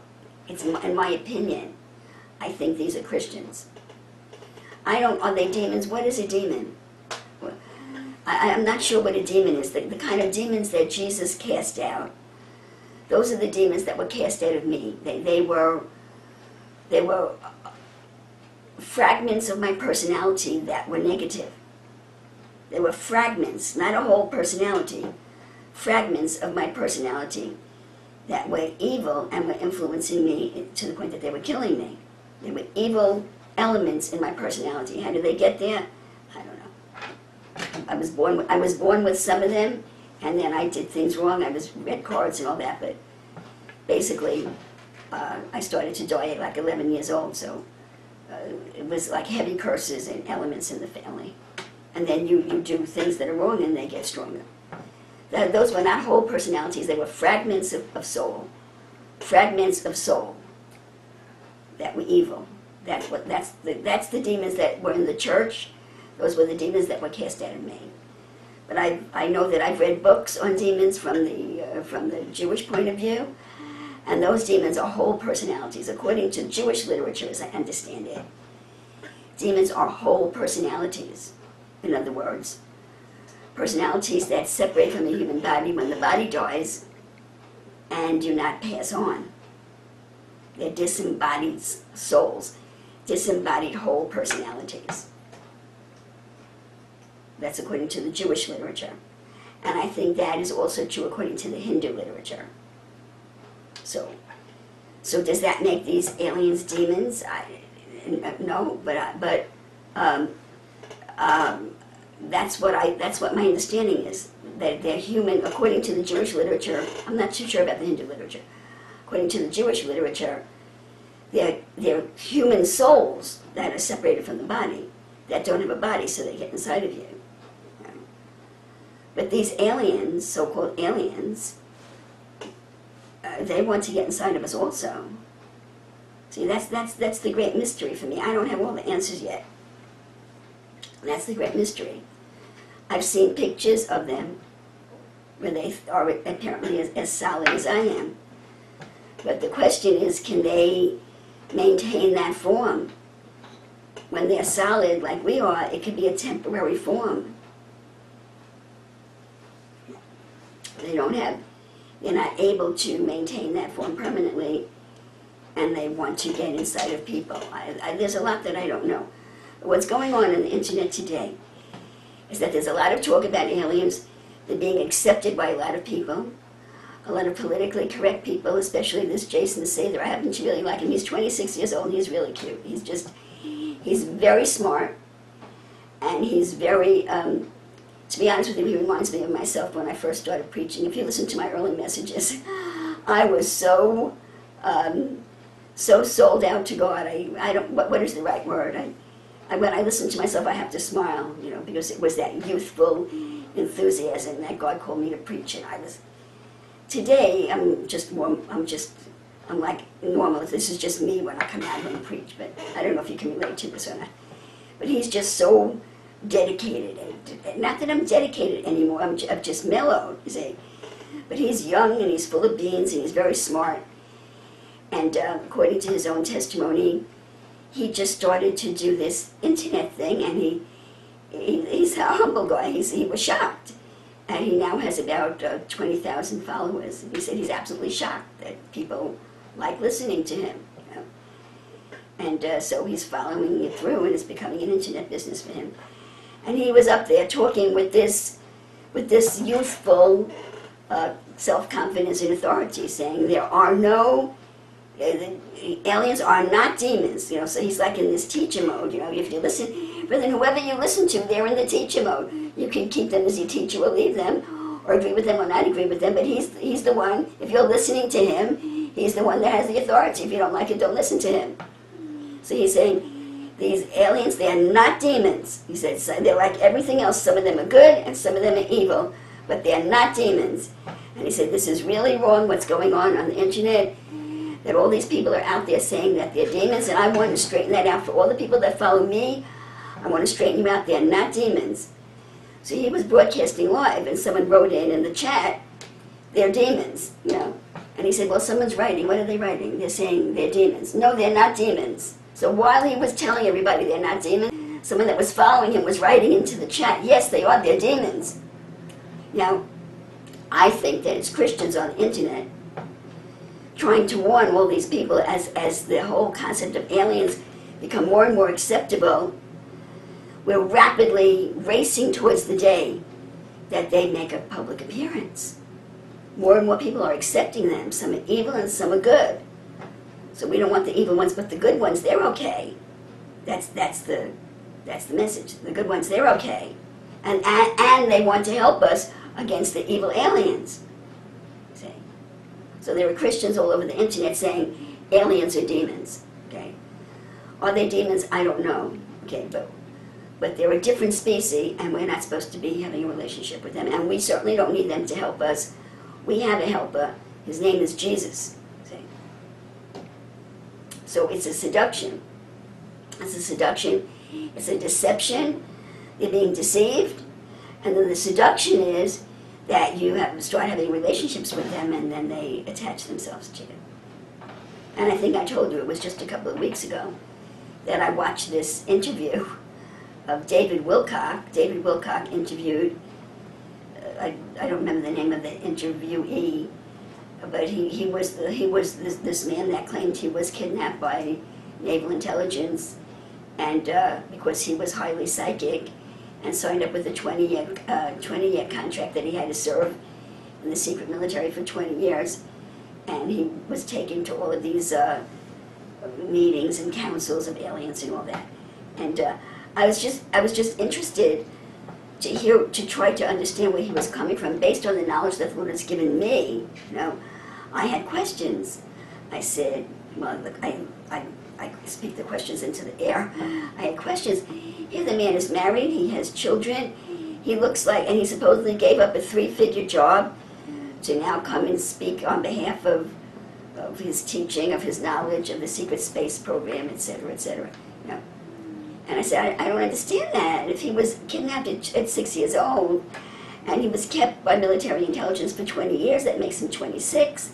it's in my opinion, I think these are Christians. Are they demons? What is a demon? I'm not sure what a demon is. The kind of demons that Jesus cast out, those are the demons that were cast out of me. They were fragments of my personality that were negative. They were fragments, not a whole personality, fragments of my personality that were evil and were influencing me to the point that they were killing me. They were evil elements in my personality. How did they get there? I don't know. I was born with some of them, and then I did things wrong. I read cards and all that, but basically I started to die at like 11 years old, so it was like heavy curses and elements in the family. And then you do things that are wrong and they get stronger. Those were not whole personalities. They were fragments of soul. Fragments of soul that were evil. That's the demons that were in the church. Those were the demons that were cast out of me. But I know that I've read books on demons from the Jewish point of view, and those demons are whole personalities. According to Jewish literature, as I understand it, demons are whole personalities. In other words, personalities that separate from the human body when the body dies and do not pass on. They're disembodied souls, disembodied whole personalities. That's according to the Jewish literature. And I think that is also true according to the Hindu literature. So does that make these aliens demons? No, but that's what my understanding is. That they're human, according to the Jewish literature. I'm not too sure about the Hindu literature. According to the Jewish literature, they're human souls that are separated from the body, that don't have a body, so they get inside of you. But these aliens, so-called aliens, they want to get inside of us also. See, that's the great mystery for me. I don't have all the answers yet. That's the great mystery. I've seen pictures of them where they are apparently as solid as I am. But the question is, can they maintain that form? When they're solid like we are, it could be a temporary form. They're not able to maintain that form permanently, and they want to get inside of people. There's a lot that I don't know. What's going on the internet today is that there's a lot of talk about aliens. They're being accepted by a lot of people, a lot of politically correct people, especially this Jason Sather. I happen to really like him. He's 26 years old and he's really cute. He's very smart, and he's very, to be honest with you, he reminds me of myself when I first started preaching. If you listen to my early messages, I was so sold out to God. I don't, what is the right word? When I listen to myself, I have to smile, because it was that youthful enthusiasm that God called me to preach, and today, I'm like normal. This is just me when I come out and preach, but I don't know if you can relate to this or not. But he's just so dedicated. Not that I'm dedicated anymore, I'm just mellowed, you see. But he's young, and he's full of beans, and he's very smart. And according to his own testimony, he just started to do this internet thing, and he's a humble guy. He was shocked. And he now has about 20,000 followers. He said he's absolutely shocked that people like listening to him. And so he's following it through, and it's becoming an internet business for him. And he was up there talking with this youthful self-confidence and authority, saying there are no, aliens are not demons. So he's like in this teacher mode. If you listen, but then whoever you listen to, they're in the teacher mode. You can keep them as your teacher or leave them, or agree with them or not agree with them, but he's the one, if you're listening to him, he's the one that has the authority. If you don't like it, don't listen to him. So he's saying, these aliens, they are not demons. He said, so they're like everything else. Some of them are good and some of them are evil, but they're not demons. And he said, this is really wrong what's going on the internet, that all these people are out there saying that they're demons, and I want to straighten that out for all the people that follow me. I want to straighten you out. They're not demons. So he was broadcasting live, and someone wrote in the chat, they're demons, you know. And he said, well, someone's writing. What are they writing? They're saying they're demons. No, they're not demons. So while he was telling everybody they're not demons, someone that was following him was writing into the chat, yes, they are, they're demons. Now, I think that it's Christians on the internet trying to warn all these people as the whole concept of aliens become more and more acceptable. We're rapidly racing towards the day that they make a public appearance. More and more people are accepting them. Some are evil and some are good. So we don't want the evil ones, but the good ones, they're okay. That's the message. The good ones, they're okay. And they want to help us against the evil aliens. See? So there are Christians all over the internet saying aliens are demons. Okay? Are they demons? I don't know. Okay, but they're a different species, and we're not supposed to be having a relationship with them. And we certainly don't need them to help us. We have a helper. His name is Jesus. See? So it's a seduction. It's a seduction. It's a deception. They're being deceived. And then the seduction is that you start having relationships with them, and then they attach themselves to you. And I think I told you, it was just a couple of weeks ago, that I watched this interview of David Wilcock. David Wilcock interviewed, I don't remember the name of the interviewee, but he was this man that claimed he was kidnapped by naval intelligence, and because he was highly psychic, and signed up with a 20-year contract that he had to serve in the secret military for 20 years, and he was taken to all of these meetings and councils of aliens and all that, and I was just interested to try to understand where he was coming from based on the knowledge that the Lord has given me. You know, I had questions. I said, well, look, I speak the questions into the air. I had questions. Here the man is married, he has children, he looks like, and he supposedly gave up a 3-figure job to now come and speak on behalf of his teaching, of his knowledge, of the secret space program, etc., etc. You know. And I said, I don't understand that. If he was kidnapped at 6 years old, and he was kept by military intelligence for 20 years, that makes him 26,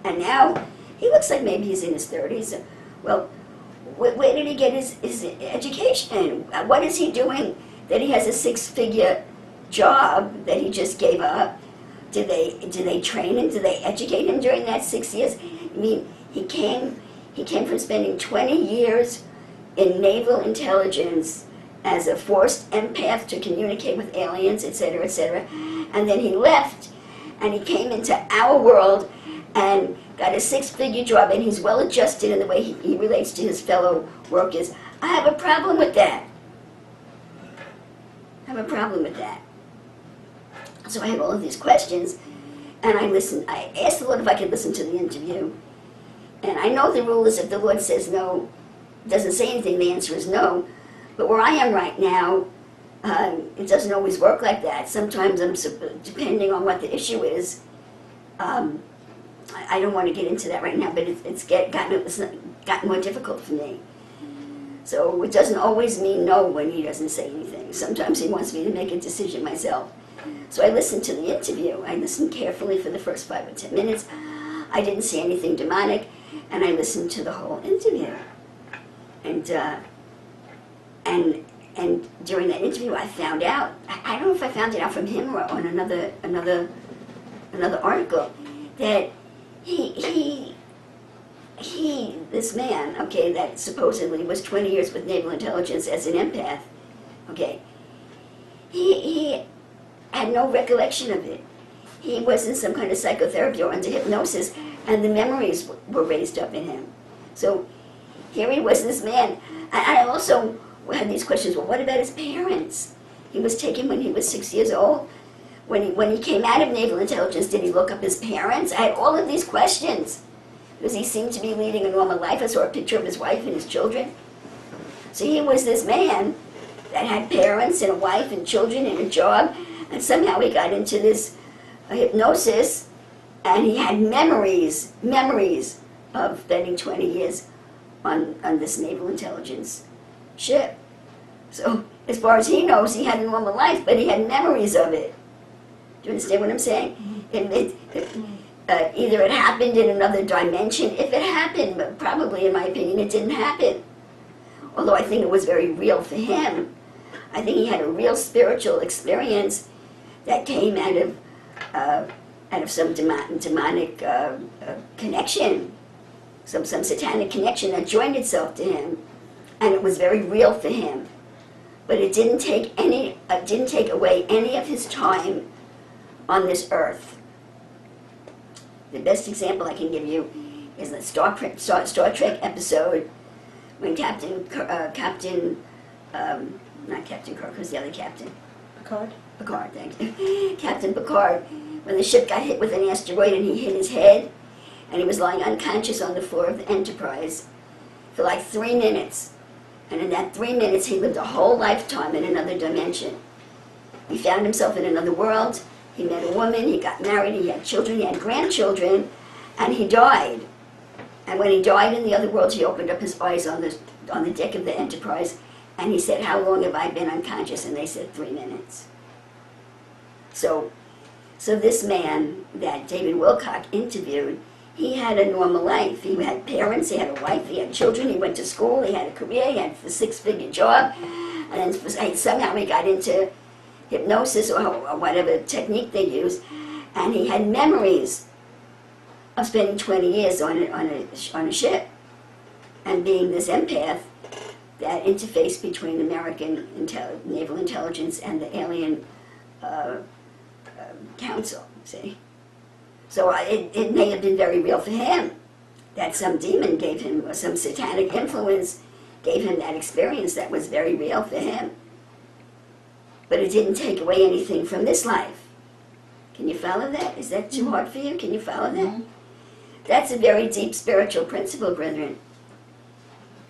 and now he looks like maybe he's in his 30s. Well, where did he get his education? What is he doing that he has a 6-figure job that he just gave up? Did they train him? Did they educate him during that 6 years? I mean, he came from spending 20 years in naval intelligence as a forced empath to communicate with aliens, etc., etc., and then he left and he came into our world and got a 6-figure job, and he's well adjusted in the way he relates to his fellow workers. I have a problem with that. I have a problem with that. So I had all of these questions, and I listened. I asked the Lord if I could listen to the interview. And I know the rule is if the Lord says no, doesn't say anything, the answer is no. But where I am right now, it doesn't always work like that. Sometimes depending on what the issue is, I don't want to get into that right now, but it's gotten more difficult for me. So it doesn't always mean no when he doesn't say anything. Sometimes he wants me to make a decision myself. So I listened to the interview. I listened carefully for the first 5 or 10 minutes. I didn't see anything demonic, and I listened to the whole interview. And during that interview, I found out. I don't know if I found it out from him or on another article, that this man, okay, that supposedly was 20 years with naval intelligence as an empath, okay, he had no recollection of it. He was in some kind of psychotherapy or under hypnosis, and the memories were raised up in him. So here he was, this man. I also had these questions. Well, what about his parents? He was taken when he was 6 years old. When he came out of naval intelligence, did he look up his parents? I had all of these questions because he seemed to be leading a normal life. I saw a picture of his wife and his children. So he was this man that had parents and a wife and children and a job, and somehow he got into this hypnosis, and he had memories of spending 20 years on this naval intelligence ship. So as far as he knows, he had a normal life, but he had memories of it. Do you understand what I'm saying? Either it happened in another dimension. If it happened, but probably, in my opinion, it didn't happen. Although I think it was very real for him. I think he had a real spiritual experience that came out of some demonic connection, some satanic connection that joined itself to him, and it was very real for him. But it didn't take away any of his time on this earth. The best example I can give you is the Star Trek episode when not Captain Kirk, who's the other captain? Picard, thank you. Captain Picard, when the ship got hit with an asteroid and he hit his head, and he was lying unconscious on the floor of the Enterprise for like 3 minutes. And in that 3 minutes, he lived a whole lifetime in another dimension. He found himself in another world. He met a woman, he got married, he had children, he had grandchildren, and he died. And when he died in the other world, he opened up his eyes on the deck of the Enterprise, and he said, "How long have I been unconscious?" And they said, 3 minutes. So this man that David Wilcock interviewed, he had a normal life. He had parents, he had a wife, he had children, he went to school, he had a career, he had a 6-figure job, and then somehow he got into hypnosis or whatever technique they use, and he had memories of spending 20 years on a ship and being this empath, that interface between American naval intelligence and the alien council, see? So it may have been very real for him, that some demon gave him, or some satanic influence gave him that experience that was very real for him. But it didn't take away anything from this life. Can you follow that? Is that too hard for you? Can you follow that? Mm-hmm. That's a very deep spiritual principle, brethren.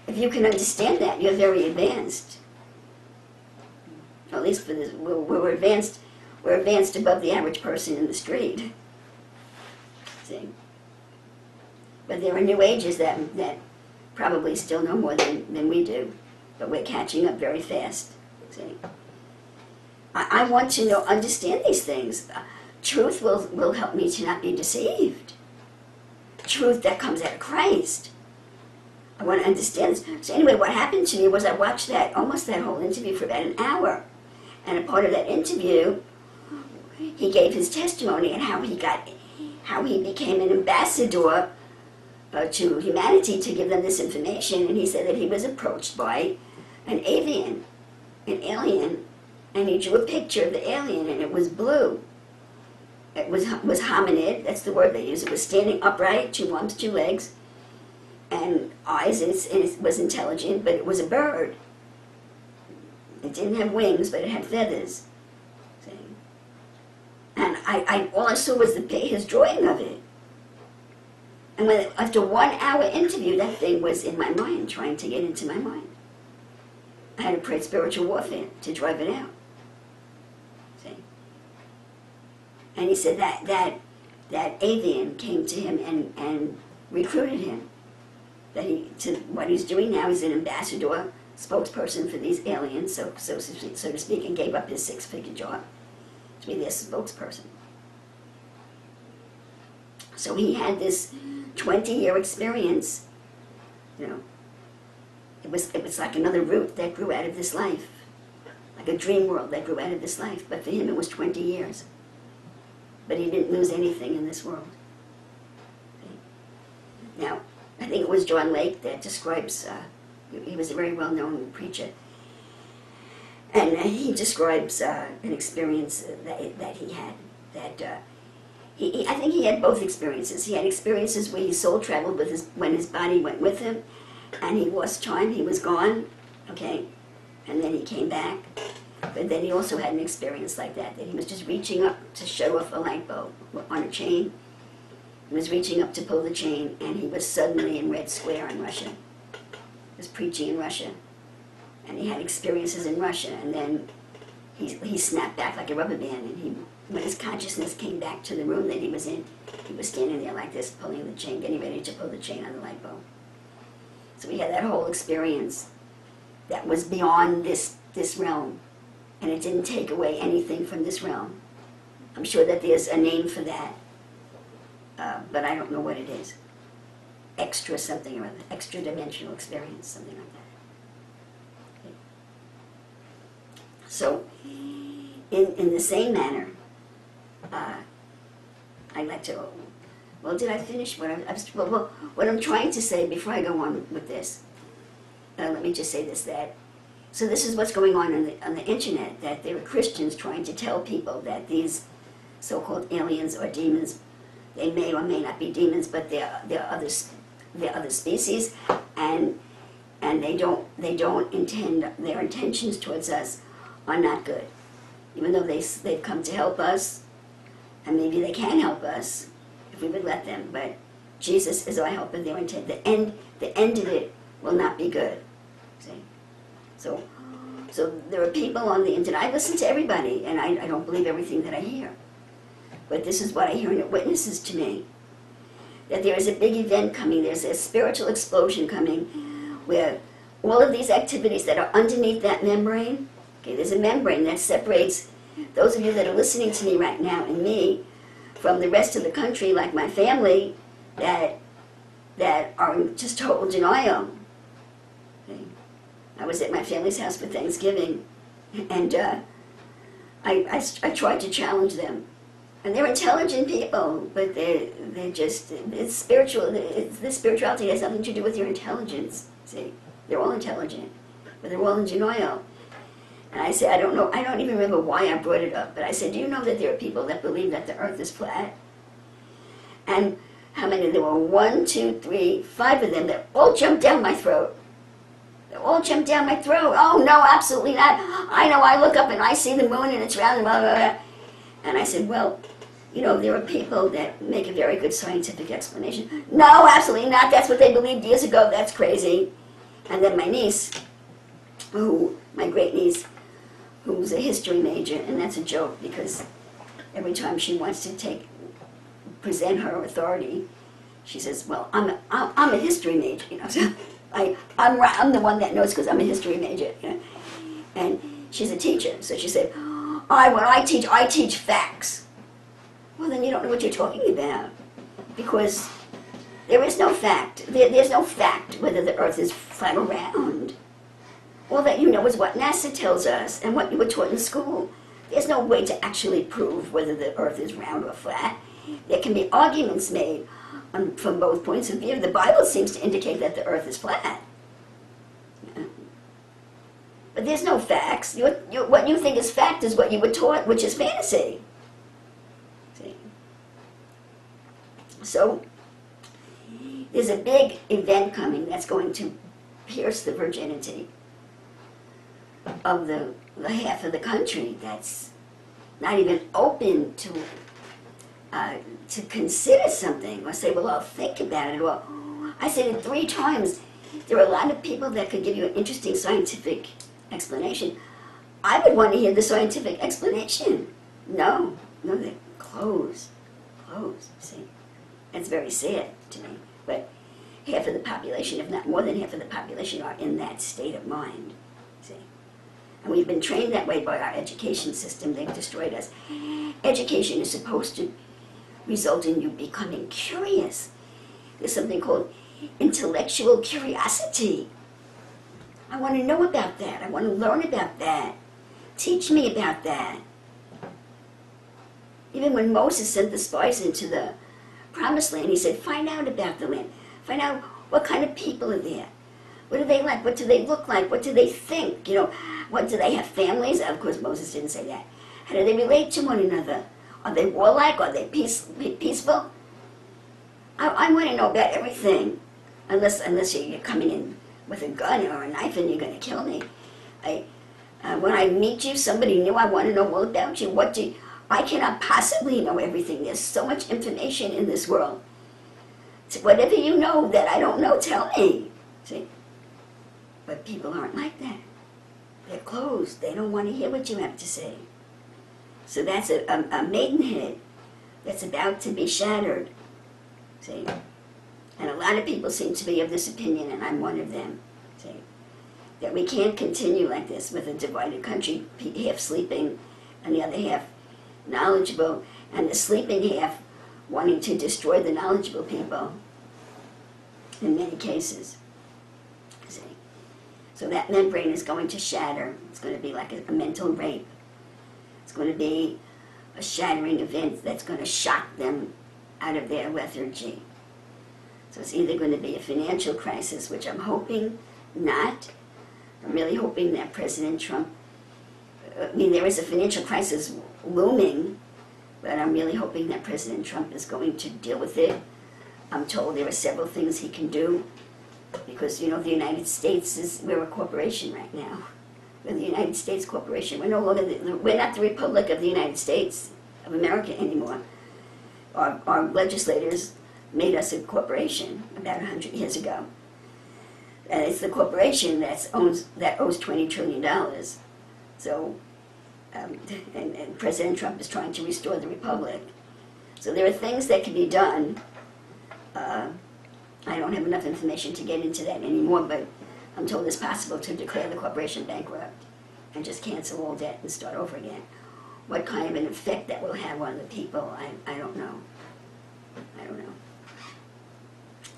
If you can understand that, you're very advanced. At least for this, we're advanced. We're advanced above the average person in the street. See? But there are new ages that probably still know more than we do. But we're catching up very fast. See? I want to understand these things. Truth will help me to not be deceived. Truth that comes out of Christ. I want to understand this. So anyway, what happened to me was I watched almost that whole interview for about an hour. And a part of that interview, he gave his testimony and how he became an ambassador to humanity to give them this information. And he said that he was approached by an alien, and he drew a picture of the alien, and it was blue. It was hominid, that's the word they use. It was standing upright, 2 arms, 2 legs, and eyes, and it was intelligent, but it was a bird. It didn't have wings, but it had feathers. See? And all I saw was his drawing of it. And after 1 hour interview, that thing was in my mind, trying to get into my mind. I had to pray spiritual warfare to drive it out. See? And he said that avian came to him and recruited him. What he's doing now, he's an ambassador, spokesperson for these aliens, so to speak, and gave up his 6-figure job to be their spokesperson. So he had this 20-year experience, It was like another root that grew out of this life, like a dream world that grew out of this life. But for him, it was 20 years. But he didn't lose anything in this world. Okay. Now, I think it was John Lake that describes, he was a very well-known preacher, and he describes an experience that he had, I think he had both experiences. He had experiences where he soul traveled when his body went with him, and he lost time, he was gone, okay, and then he came back. But then he also had an experience like that he was just reaching up to shut off a light bulb on a chain. He was reaching up to pull the chain, and he was suddenly in Red Square in Russia. He was preaching in Russia. and he had experiences in Russia, and then he snapped back like a rubber band, and when his consciousness came back to the room that he was in, he was standing there like this, pulling the chain, getting ready to pull the chain on the light bulb. So we had that whole experience that was beyond this realm, and it didn't take away anything from this realm. I'm sure that there's a name for that, but I don't know what it is. Extra something or other, extra dimensional experience, something like that. Okay. So, in the same manner, I'd like to, well, did I finish what I'm trying to say before I go on with this? Let me just say this, so this is what's going on the internet, that there are Christians trying to tell people that these so-called aliens or demons, they may or may not be demons, but they're other species, and they don't intend, their intentions towards us are not good. Even though they've come to help us, and maybe they can help us if we would let them, but Jesus is our helper. Their intent, the end of it will not be good. See? So there are people on the internet. I listen to everybody, and I don't believe everything that I hear. But this is what I hear, and it witnesses to me that there is a big event coming. There's a spiritual explosion coming where all of these activities that are underneath that membrane, okay, there's a membrane that separates those of you that are listening to me right now and me from the rest of the country, like my family, that are in just total denial. Okay. I was at my family's house for Thanksgiving, and I tried to challenge them. And they're intelligent people, but they're just, it's spiritual. This spirituality has nothing to do with your intelligence. See, they're all intelligent, but they're all in denial. And I said, I don't even remember why I brought it up, but I said, do you know that there are people that believe that the earth is flat? And how many? There were 1, 2, 3, 5 of them that all jumped down my throat. They all jumped down my throat. Oh, no, absolutely not. I know, I look up and I see the moon and it's round and blah, blah, blah. And I said, well, you know, there are people that make a very good scientific explanation. No, absolutely not. That's what they believed years ago. That's crazy. And then my niece, my great niece, who's a history major, and that's a joke because every time she wants to present her authority, she says, well, I'm a history major, you know, so I'm the one that knows because I'm a history major, you know? And she's a teacher, so she said, when I teach facts. Well, then you don't know what you're talking about, because there is no fact. There's no fact whether the earth is flat or round. All that you know is what NASA tells us and what you were taught in school. There's no way to actually prove whether the earth is round or flat. There can be arguments made from both points of view. The Bible seems to indicate that the earth is flat. But there's no facts. What you think is fact is what you were taught, which is fantasy. See? So, there's a big event coming that's going to pierce the virginity of the half of the country that's not even open to consider something or say, well, I'll think about it. Or I said it 3 times. There are a lot of people that could give you an interesting scientific explanation. I would want to hear the scientific explanation. No, they're closed. See, that's very sad to me. But half of the population, if not more than half of the population, are in that state of mind. See, and we've been trained that way by our education system. They've destroyed us. Education is supposed to result in you becoming curious. There's something called intellectual curiosity. I want to know about that. I want to learn about that. Teach me about that. Even when Moses sent the spies into the promised land, he said, find out about the land. Find out what kind of people are there. What are they like? What do they look like? What do they think? You know, what do they have families? Of course, Moses didn't say that. How do they relate to one another? Are they warlike? Are they peaceful? I want to know about everything. Unless you're coming in with a gun or a knife and you're going to kill me. When I meet you, somebody new, I want to know all about you. I cannot possibly know everything. There's so much information in this world. So whatever you know that I don't know, tell me. See? But people aren't like that. They're closed. They don't want to hear what you have to say. So that's a maidenhead that's about to be shattered. See? And a lot of people seem to be of this opinion, and I'm one of them. See? That we can't continue like this with a divided country, half sleeping and the other half knowledgeable, and the sleeping half wanting to destroy the knowledgeable people in many cases. See? So that membrane is going to shatter. It's going to be like a mental rape. It's going to be a shattering event that's going to shock them out of their lethargy. So it's either going to be a financial crisis, which I'm hoping not. I'm really hoping that President Trump, I mean, there is a financial crisis looming, but I'm really hoping that President Trump is going to deal with it. I'm told there are several things he can do, because, you know, the United States we're a corporation right now. We're the United States Corporation. We're no longer, we're not the Republic of the United States of America anymore. Our legislators made us a corporation about 100 years ago. And it's the corporation that owes $20 trillion. So, and President Trump is trying to restore the Republic. So there are things that can be done. I don't have enough information to get into that anymore, but I'm told it's possible to declare the corporation bankrupt and just cancel all debt and start over again. What kind of an effect that will have on the people, I don't know. I don't know.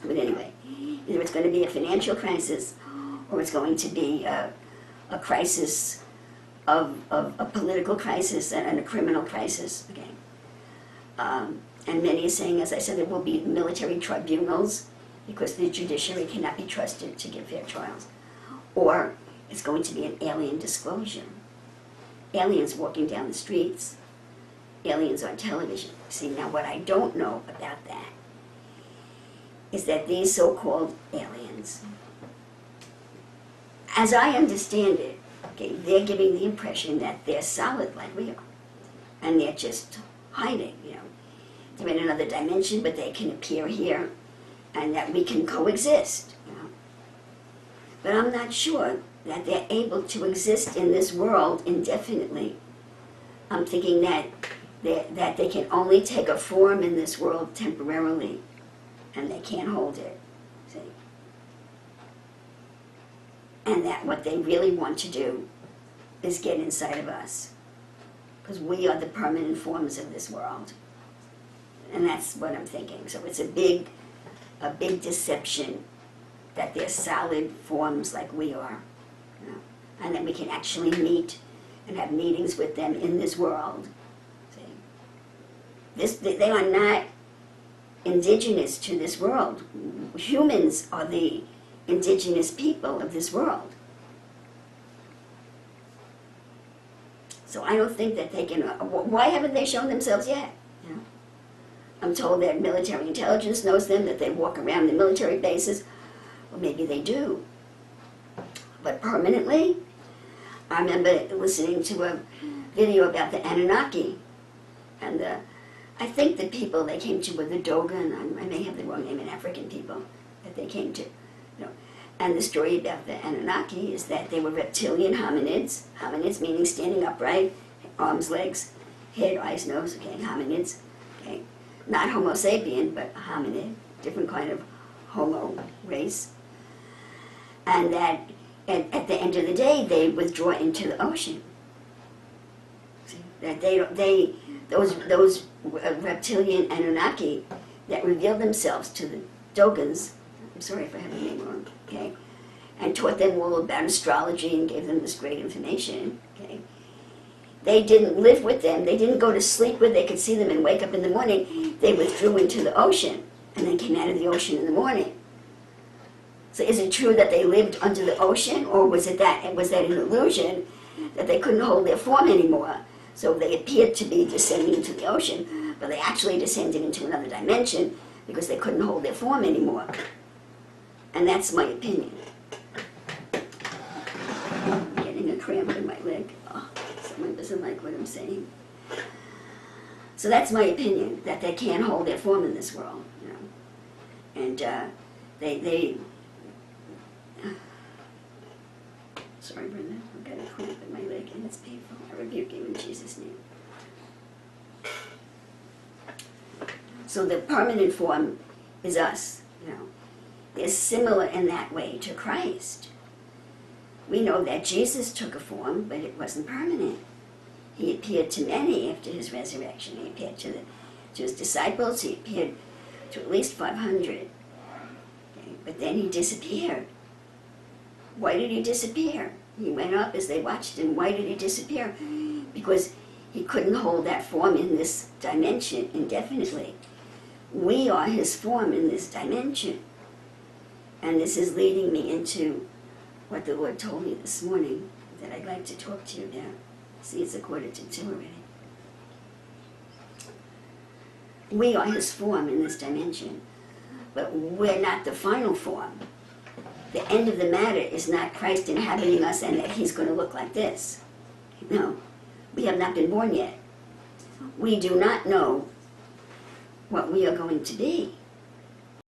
But anyway, either it's going to be a financial crisis, or it's going to be a crisis of a political crisis and a criminal crisis. Okay. And many are saying, as I said, there will be military tribunals because the judiciary cannot be trusted to give fair trials. Or it's going to be an alien disclosure. Aliens walking down the streets, aliens on television. See, now what I don't know about that is that these so-called aliens, as I understand it, okay, they're giving the impression that they're solid like we are, and they're just hiding, you know. They're in another dimension, but they can appear here, and that we can coexist, you know. But I'm not sure that they're able to exist in this world indefinitely. I'm thinking that they can only take a form in this world temporarily, and they can't hold it, see? And that what they really want to do is get inside of us, because we are the permanent forms of this world. And that's what I'm thinking. So it's a big deception that they're solid forms like we are, you know? And that we can actually meet and have meetings with them in this world. See? They are not indigenous to this world. Humans are the indigenous people of this world. So I don't think that they can. Why haven't they shown themselves yet? You know? I'm told that military intelligence knows them, that they walk around the military bases. Well, maybe they do. But permanently? I remember listening to a video about the Anunnaki. And I think the people they came to were the Dogon. I may have the wrong name, in African people that they came to. You know. And the story about the Anunnaki is that they were reptilian hominids. Hominids meaning standing upright, arms, legs, head, eyes, nose, okay, hominids. Okay. Not Homo sapien, but hominid, different kind of Homo race. And that at the end of the day, they withdraw into the ocean. See? That those reptilian Anunnaki that revealed themselves to the Dogons, I'm sorry if I have the name wrong, okay, and taught them all about astrology and gave them this great information, okay. They didn't live with them. They didn't go to sleep where they could see them and wake up in the morning. They withdrew into the ocean and then came out of the ocean in the morning. So is it true that they lived under the ocean, or was that an illusion that they couldn't hold their form anymore? So they appeared to be descending into the ocean, but they actually descended into another dimension because they couldn't hold their form anymore. And that's my opinion. I'm getting a cramp in my leg. Oh, someone doesn't like what I'm saying. So that's my opinion, that they can't hold their form in this world, you know. And Sorry, Brenda. I've got a cramp in my leg and it's painful. I rebuke you in Jesus' name. So the permanent form is us, you know. They're similar in that way to Christ. We know that Jesus took a form, but it wasn't permanent. He appeared to many after his resurrection. He appeared to his disciples. He appeared to at least 500. Okay? But then he disappeared. Why did he disappear? He went up as they watched him. Why did he disappear? Because he couldn't hold that form in this dimension indefinitely. We are his form in this dimension. And this is leading me into what the Lord told me this morning that I'd like to talk to you about. See, it's 1:45 already. We are his form in this dimension, but we're not the final form. The end of the matter is not Christ inhabiting us and that he's going to look like this. No, we have not been born yet. We do not know what we are going to be.